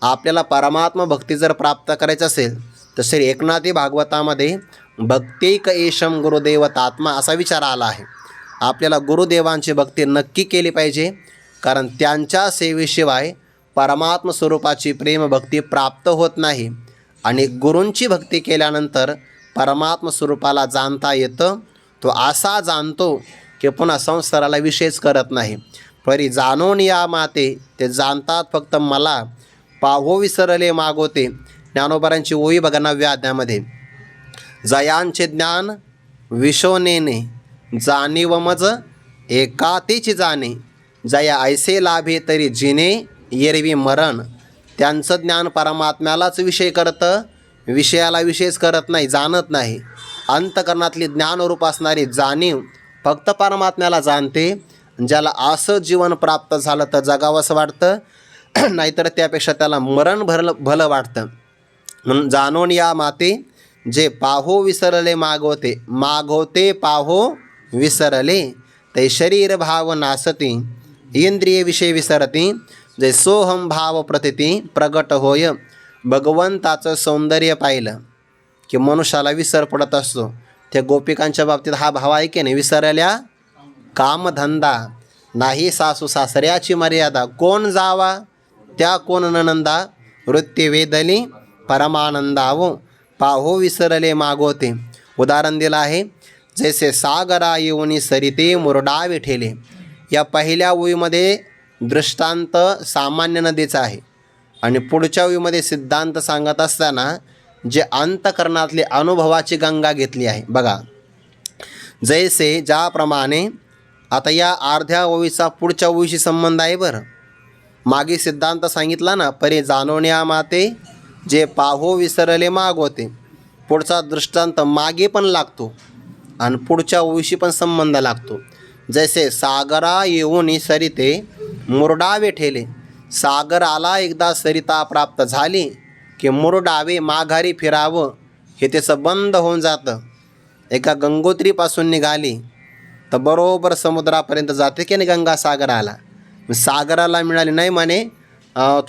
आपल्याला परमात्मा भक्ती जर प्राप्त करायचं असेल तर श्री एकनाथी भागवतामध्ये भक्तिक एशम गुरुदेवतात्मा असा विचार आला आहे. आपल्याला गुरुदेवांची भक्ती नक्की केली पाहिजे, कारण त्यांच्या सेवेशिवाय परमात्म स्वरूपाची प्रेमभक्ती प्राप्त होत नाही. आणि गुरूंची भक्ती केल्यानंतर परमात्म स्वरूपाला जाणता येतं. तो असा जाणतो की पुन्हा संसाराला विषयच करत नाही. परी जाणून या माते ते जाणतात फक्त मला पाहो विसरले मागोते. ज्ञानोबारांची ओळी बघा 9व्या अध्यायामध्ये. जयांचे ज्ञान विशोनेने जाणीव मज एकातेची जाणे जया ऐसे लाभे तरी जिने येरवी मरण. त्यांचं ज्ञान परमात्म्यालाच विषय करतं, विषयाला विषयच करत नाही, जाणत नाही. अंतकरणातली ज्ञानरूप असणारी जाणीव फक्त परमात्म्याला जाणते. ज्याला असं जीवन प्राप्त झालं तर जगावंसं वाटतं, नाहीतर त्यापेक्षा त्याला मरण भलं वाटतं. म्हणून जाणून या माते जे पाहो विसरले मागवते मागवते पाहो विसरले ते शरीर भाव नासती इंद्रिय विषय विसरती जे सोहम भाव प्रतिती प्रगट होय. भगवंताचं सौंदर्य पाहिलं की मनुष्याला विसर पडत असतो. त्या गोपिकांच्या बाबतीत हा भाव आहे की नाही, विसरल्या कामधंदा नाही सासू सासऱ्याची मर्यादा कोण जावा त्या कोण ननंदा वृत्ती वेदली परमानंदावो पाहो विसरले मागोते. उदाहरण दिलं आहे, जैसे सागरा येऊनी सरिते मुरडावे ठेले. या पहिल्या ओळीमध्ये दृष्टांत सामान्य नदीचा आहे आणि पुढच्या ओळीमध्ये सिद्धांत सांगत असताना जे अंतकरणातली अनुभवाची गंगा घेतली आहे. बघा, जैसे ज्याप्रमाणे आता या अर्ध्या ओळीचा पुढच्या ओळीशी संबंध आहे. बरं, मागे सिद्धांत सांगितला ना, परे जाणवण्या माते जे पाहो विसरले मागवते. पुढचा दृष्टांत मागे पण लागतो आणि पुढच्या ओळीशी पण संबंध लागतो. जैसे सागरा येऊन सरिते मुरडावे ठेले. सागर आला एकदा सरिता प्राप्त झाली की मुरडावे माघारी फिरावं हे त्याचं बंद होऊन जातं. एका गंगोत्रीपासून निघाली तर बरोबर समुद्रापर्यंत जाते की नाही गंगा सागराला. सागराला मिळाली नाही म्हणे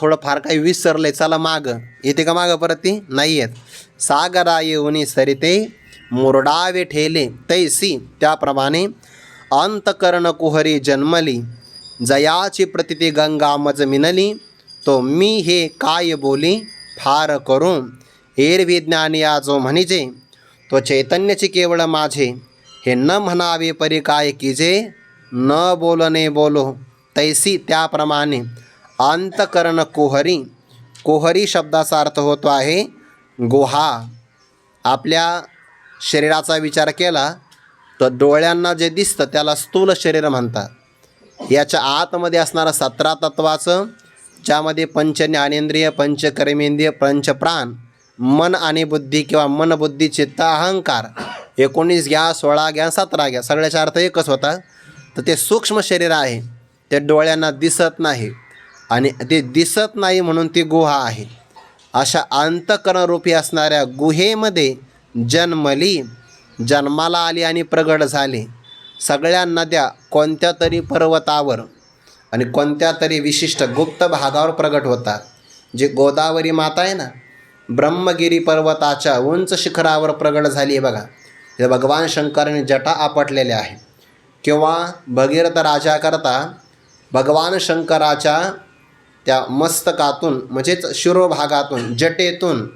थोडंफार काही विसरले, चला मागं येते का मागं परत ती नाही येत. सागरा येऊनी सरिते मुरडावे ठेले तैसी त्याप्रमाणे अंतकरण कुहरी जन्मली जयाची प्रतिती गंगा मज मिनली. तो मी हे काय बोली फार करून एरवी ज्ञानी जो म्हणिजे तो चैतन्याची केवळ माझे हे न म्हणावे परी काय कीजे न बोलणे बोलो तैसी त्याप्रमाणे अंतकरण कुहरी. कुहरी शब्दाचा अर्थ होतो आहे गुहा. आपल्या शरीराचा विचार केला तर डोळ्यांना जे दिसतं त्याला स्थूल शरीर म्हणतात. याच्या आतमध्ये असणारं 17 तत्वाचं, ज्यामध्ये पंच ज्ञानेंद्रिय पंचकर्मेंद्रिय पंचप्राण मन आणि बुद्धी किंवा मन बुद्धी चित्त अहंकार 19 घ्या 16 घ्या 17 घ्या सगळ्याचा अर्थ एकच होता. तर ते सूक्ष्म शरीर आहे, ते डोळ्यांना दिसत नाही आणि ते दिसत नाही म्हणून ती गुहा आहे. अशा अंतकरणरूपी असणाऱ्या गुहेमध्ये जन्मली, जन्माला आली आणि प्रगट झाली. सगळ्या नद्या कोणत्या तरी पर्वतावर आणि कोणत्या तरी विशिष्ट गुप्त भागावर प्रगट होतात. जी गोदावरी माता आहे ना, ब्रह्मगिरी पर्वताच्या उंच शिखरावर प्रगट झाली आहे. बघा, हे भगवान शंकराने जटा आपटलेल्या आहे. किंवा भगीरथ राजाकरता भगवान शंकराच्या त्या मस्तकातून म्हणजेच शिरोभागातून जटेतून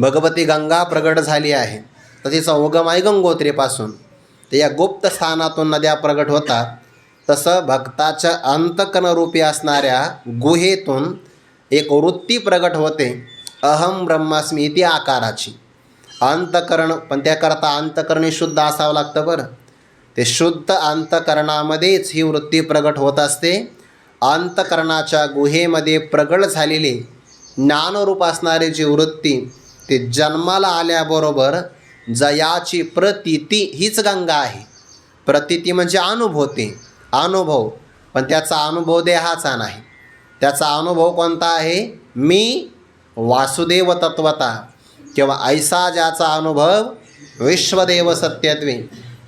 भगवती गंगा प्रगट झाली आहे. तर तिचा उगम आहे गंगोत्रीपासून. तर या गुप्त स्थानातून नद्या प्रगट होतात. तसं भक्ताच्या अंतकरणरूपी असणाऱ्या गुहेतून एक वृत्ती प्रगट होते अहम ब्रह्मास्मी इति आकाराची. अंतकरण पण त्याकरता अंतकरणी शुद्ध असावं लागतं. बरं, ते शुद्ध अंतकरणामध्येच ही वृत्ती प्रगट होत असते. अंतकरणाच्या गुहेमध्ये प्रगट झालेली ज्ञानरूप असणारी जी वृत्ती ती जन्माला आल्याबरोबर जयाची प्रतीती हीच गंगा आहे. प्रतीती म्हणजे अनुभवते, अनुभव, पण त्याचा अनुभव देहाचा नाही. त्याचा अनुभव कोणता आहे? मी वासुदेव तत्वता, किंवा ऐसा ज्याचा अनुभव विश्वदेव सत्यत्वे.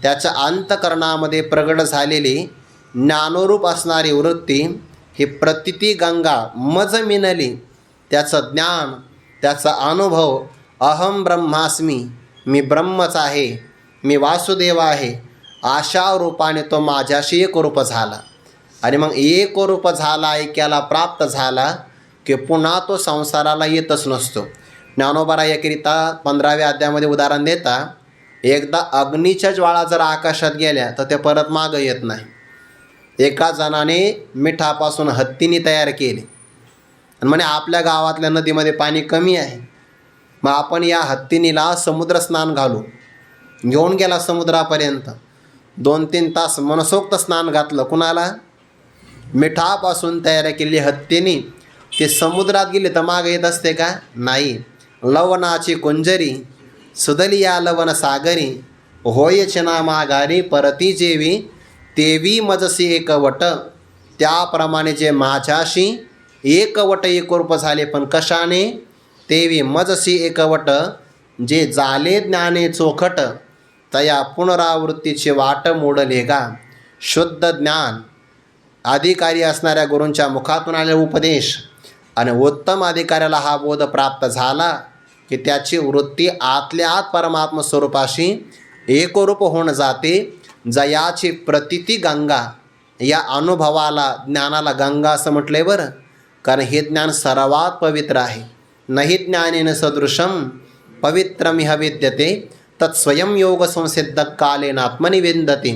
त्याच्या अंतकरणामध्ये प्रगट झालेली ज्ञानरूप असणारी वृत्ती ही प्रतीती गंगा मज मिनली. त्याचं ज्ञान, त्याचा अनुभव, अहम ब्रह्मास्मी, मी ब्रह्मच आहे, मी वासुदेव आहे, अशा रूपाने तो माझ्याशी एकरूप झाला. आणि मग एकरूप झाला, ऐक्याला प्राप्त झाला की पुन्हा तो संसाराला येतच नसतो. ज्ञानोबा याकरिता 15व्या अध्यायामध्ये उदाहरण देता, एकदा अग्नीच्या ज्वाळा जर आकाशात गेल्या तर ते परत मागं येत नाही. एका जणाने मिठापासून हत्तीनी तयार केले आणि म्हणे आपल्या गावातल्या नदीमध्ये पाणी कमी आहे, मग आपण या हत्तीनीला समुद्र स्नान घालू. घेऊन गेला समुद्रापर्यंत. 2-3 तास मनसोक्त स्नान घातलं. कुणाला? मिठापासून तयार केलेली हत्तीनी. ते समुद्रात गेले तर मागे येत असते का? नाही. लवणाची कुंजरी सुदली या लवण सागरी, होयच ना माघारी परती जेवी, तेवी मजसी एकवट. त्याप्रमाणे जे माझ्याशी एकवट एकरूप झाले, पण कशाने? तेवी मजसी एकवट, जे झाले ज्ञाने चोखट, तया पुनरावृत्तीची वाट मोडले गा. शुद्ध ज्ञान, अधिकारी असणाऱ्या गुरूंच्या मुखातून आलेला उपदेश आणि उत्तम अधिकाऱ्याला हा बोध प्राप्त झाला की त्याची वृत्ती आतल्या आत परमात्म स्वरूपाशी एकरूप होऊन जाते. जयाची प्रतीती गंगा. या अनुभवाला, ज्ञानाला गंगा असं म्हटलंय बरं, कारण हे ज्ञान सर्वात पवित्र आहे. नहि ज्ञानेन सदृशम पवित्रमिह विद्यते, तत्स्वयं योग संसिद्ध कालेन आत्मनि विंदते.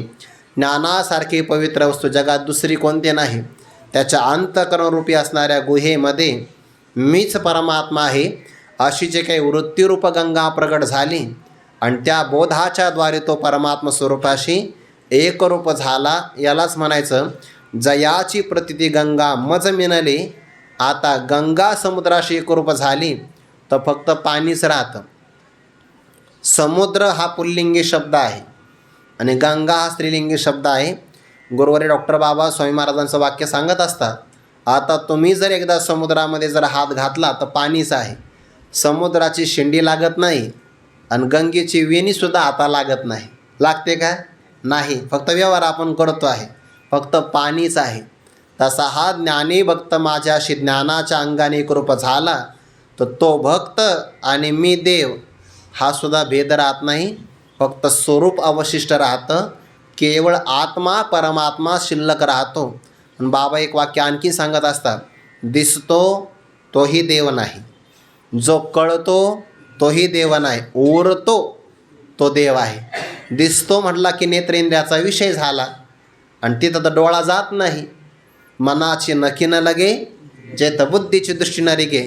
ज्ञानासारखी पवित्र वस्तू जगात दुसरी कोणती नाही. त्याच्या अंतकरणरूपी असणाऱ्या गुहेमध्ये मीच परमात्मा आहे अशी जे काही वृत्तीरूप गंगा प्रगट झाली आणि त्या बोधाच्या द्वारे तो परमात्मा स्वरूपाशी एकरूप झाला, यालाच म्हणायचं जयाची प्रतीती गंगा मज मिनली. आता गंगा समुद्राशी एकरूप झाली तर फक्त पाणीच राहतं. समुद्र हा पुल्लिंगी शब्द आहे आणि गंगा हा स्त्रीलिंगी शब्द आहे. गुरुवारी डॉक्टर बाबा स्वामी महाराजांचं वाक्य सांगत असतात, आता तुम्ही जर एकदा समुद्रामध्ये जर हात घातला तर पाणीच आहे. समुद्राची शेंडी लागत नाही आणि गंगेची वेणीसुद्धा आता लागत नाही. लागते का? नाही. फक्त व्यवहार आपण करतो आहे, फक्त पाणीच आहे. तसा हा ज्ञानी भक्त माझ्याशी ज्ञानाच्या अंगाने एकरूप झाला तर तो भक्त आणि मी देव हा सुद्धा भेद राहत नाही. फक्त स्वरूप अवशिष्ट राहतं. केवळ आत्मा परमात्मा शिल्लक राहतो. आणि बाबा एक वाक्य आणखी सांगत असतात, दिसतो तोही देव नाही, जो कळतो तोही देव नाही, उरतो तो देव आहे. दिसतो म्हटला की नेत्रेंद्रियाचा विषय झाला आणि तिथं तर डोळा जात नाही. मनाची नखी न लगे जेत बुद्धीची दृष्टी न रिगे,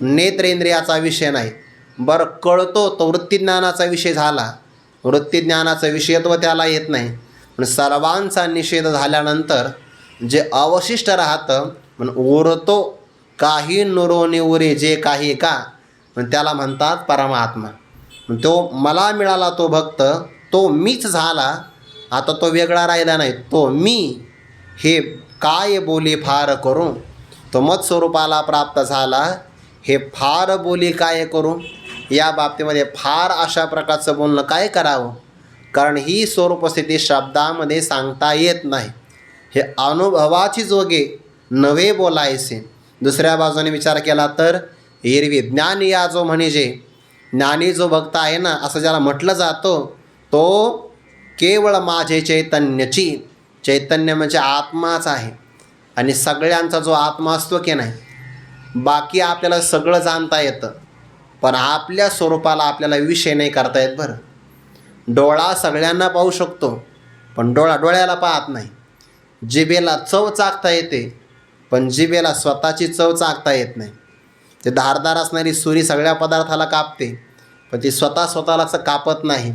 नेत्रेंद्रियाचा विषय नाही. बरं, कळतो तो वृत्तीज्ञानाचा विषय झाला. वृत्तीज्ञानाचा विषयत्व त्याला येत नाही. पण सर्वांचा निषेध झाल्यानंतर जे अवशिष्ट राहतं म्हणून उरतो काही नुरो निवरे जे काही का, पण त्याला म्हणतात परमात्मा. तो मला मिळाला तो भक्त, तो मीच झाला. आता तो वेगळा राहिला नाही, तो मी. हे काय बोली फार करू, तो मत स्वरूपाला प्राप्त झाला. हे फार बोली काय करू, या बाबतीमध्ये फार अशा प्रकारचं बोलणं काय करावं, कारण ही स्वरूपस्थिती शब्दामध्ये सांगता येत नाही. हे अनुभवाची जोगे नवे बोलायचे. दुसऱ्या बाजूने विचार केला तर एरवी ज्ञानी या जो म्हणजे ज्ञानी जो भक्त आहे ना, असं ज्याला म्हटलं जातं, तो केवळ माझे चैतन्यची, चैतन्य म्हणजे आत्माच आहे. आणि सगळ्यांचा जो आत्मा असतो की नाही, बाकी आपल्याला सगळं जाणता येतं पण आपल्या स्वरूपाला आपल्याला विषय नाही करता येत. बरं, डोळा सगळ्यांना पाहू शकतो पण डोळ्याला पाहत नाही. जिभेला चव चाखता येते पण जिभेला स्वतःची चव चाखता येत नाही. ते धारदार असणारी सुरी सगळ्या पदार्थाला कापते पण ती स्वतःलाच कापत नाही.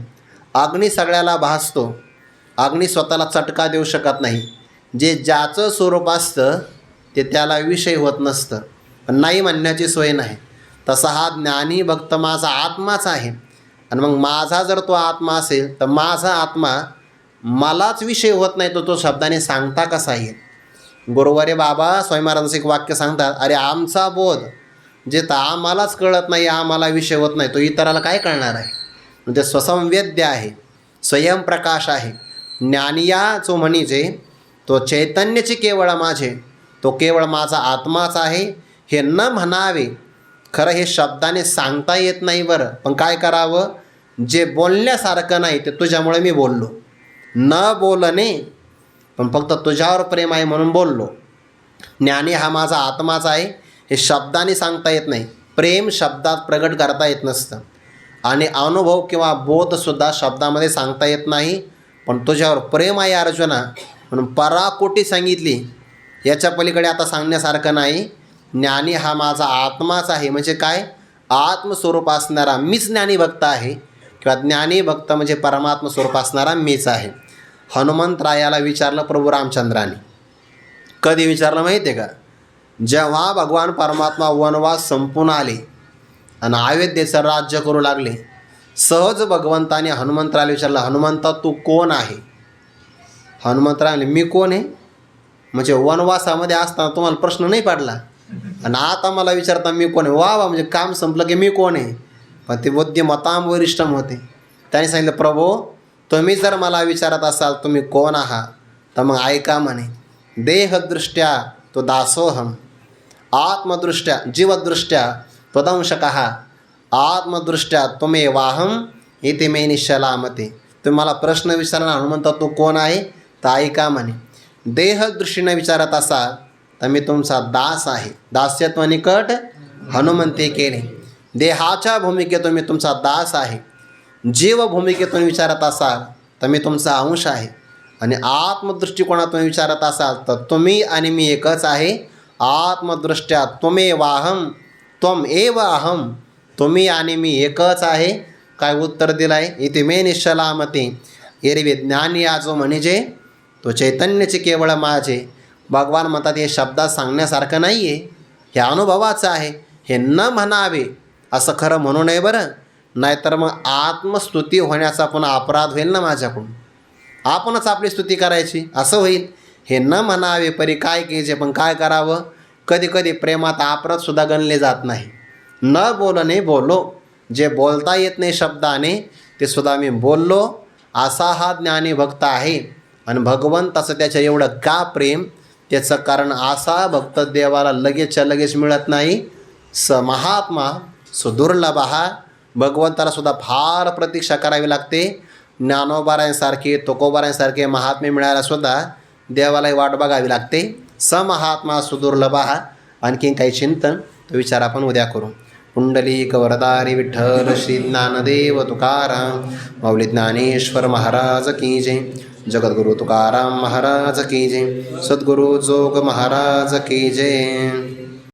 अग्नी सगळ्याला भासतो, अग्नी स्वतःला चटका देऊ शकत नाही. जे ज्याचं स्वरूप असतं ते त्याला विषय होत नसतं, पण नाही म्हणण्याची सोय नाही. तसा हा ज्ञानी भक्त माझा आत्माच आहे आणि मग माझा जर तो आत्मा असेल तर माझा आत्मा मलाच विषय होत नाही, तो शब्दाने सांगता कसा येईल? गुरुवारी बाबा स्वामी महाराजांचं एक वाक्य सांगतात, अरे आमचा बोध जे तर आम्हालाच कळत नाही, आम्हाला विषय होत नाही, तो इतराला काय कळणार आहे? म्हणजे स्वसंवेद्य आहे, स्वयंप्रकाश आहे. ज्ञानिया जो म्हणजे तो चैतन्यची केवळ माझे, तो केवळ माझा आत्माच आहे हे न म्हणावे. खरं हे शब्दाने सांगता येत नाही बरं, पण काय करावं? जे बोलण्यासारखं नाही ते तुझ्यामुळे मी बोललो. न बोलणे, पण फक्त तुझ्यावर प्रेम आहे म्हणून बोललो. ज्ञानी हा माझा आत्माच आहे हे शब्दाने सांगता येत नाही, प्रेम शब्दात प्रगट करता येत नसतं. आणि अनुभव किंवा बोधसुद्धा शब्दामध्ये सांगता येत नाही. पण तुझ्यावर प्रेम आहे अर्जुना म्हणून पराकोटी सांगितली, याच्या पलीकडे आता सांगण्यासारखं नाही. ज्ञानी हा माझा आत्माच आहे म्हणजे काय? आत्मस्वरूप असणारा मीच ज्ञानी भक्त आहे, किंवा ज्ञानी भक्त म्हणजे परमात्म स्वरूप असणारा मीच आहे. हनुमंतरायाला विचारलं प्रभू रामचंद्राने. कधी विचारलं माहिती आहे का? जेव्हा भगवान परमात्मा वनवास संपून आले आणि अयोध्येचं राज्य करू लागले, सहज भगवंताने हनुमंतराला विचारलं, हनुमंता तू कोण आहे? हनुमंतराने मी कोण आहे म्हणजे वनवासामध्ये असताना तुम्हाला प्रश्न नाही पडला आणि आता मला विचारता मी कोण आहे? वा वा, म्हणजे काम संपलं की मी कोण आहे. पण ते बुद्धिमताम वरिष्ठम होते. त्यांनी सांगितलं, प्रभो तुम्ही जर मला विचारत असाल तुम्ही कोण आहात तर मग ऐका म्हणे. देहदृष्ट्या तो दासोहम, आत्मदृष्ट्या जीवदृष्ट्या त्वदंशकः, आत्मदृष्ट्या त्वमेवाहम इति मे निश्चलामते. तुम्ही मला प्रश्न विचारणार हनुमंता तू कोण आहे तर ऐका म्हणे. देहदृष्टीने विचारत असाल तर मी तुमचा दास आहे, दास्यत्व निकट हनुमंते केले. देहाच्या भूमिकेतून मी तुमचा दास आहे. जीव भूमिकेतून विचारत असाल तर मी तुमचा अंश आहे. आणि आत्मदृष्टिकोनातून विचारत असाल तर तुम्ही आणि मी एकच आहे. आत्मदृष्ट्या त्वमेवाहम त्वम एव अहम, तुम्ही आणि मी एकच आहे. काय उत्तर दिलं आहे? इथे मे निश्चलामते. एरवी ज्ञानी जो म्हणजे तो चैतन्याचे केवळ माझे. भगवान म्हणतात हे शब्दात सांगण्यासारखं नाही आहे, हे अनुभवाचं आहे, हे न म्हणावे असं खरं म्हणू नये बरं. नाहीतर मग आत्मस्तुती होण्याचा पुन्हा अपराध होईल ना माझ्याकडून. आपणच आपली स्तुती करायची असं होईल. हे न म्हणावे परी काय केजे, पण काय करावं? कधी कधी प्रेमात अपराधसुद्धा गणले जात नाही. न बोलणे बोलो, जे बोलता येत नाही शब्दाने ते सुद्धा मी बोललो, असा हा ज्ञानी भक्त आहे. आणि भगवंताचं त्याच्या एवढं का प्रेम? त्याचं कारण असा भक्त देवाला लगेचच्या लगेच मिळत नाही. स महात्मा सुदुर्लभ हा, भगवंताला सुद्धा फार प्रतीक्षा करावी लागते. ज्ञानोबारायांसारखे तुकोबारायांसारखे महात्मे मिळायला सुद्धा देवालाही वाट बघावी लागते. स महात्मा सुदुर्लभ हा. आणखीन काही चिंतन तो विचार आपण उद्या करू. पुंडलिक वरदारी विठ्ठल श्री ज्ञानदेव तुकाराम माऊली ज्ञानेश्वर महाराज की जय. जगद्गुरु तुकाराम महाराज की जय. सद्गुरु जोग महाराज की जय.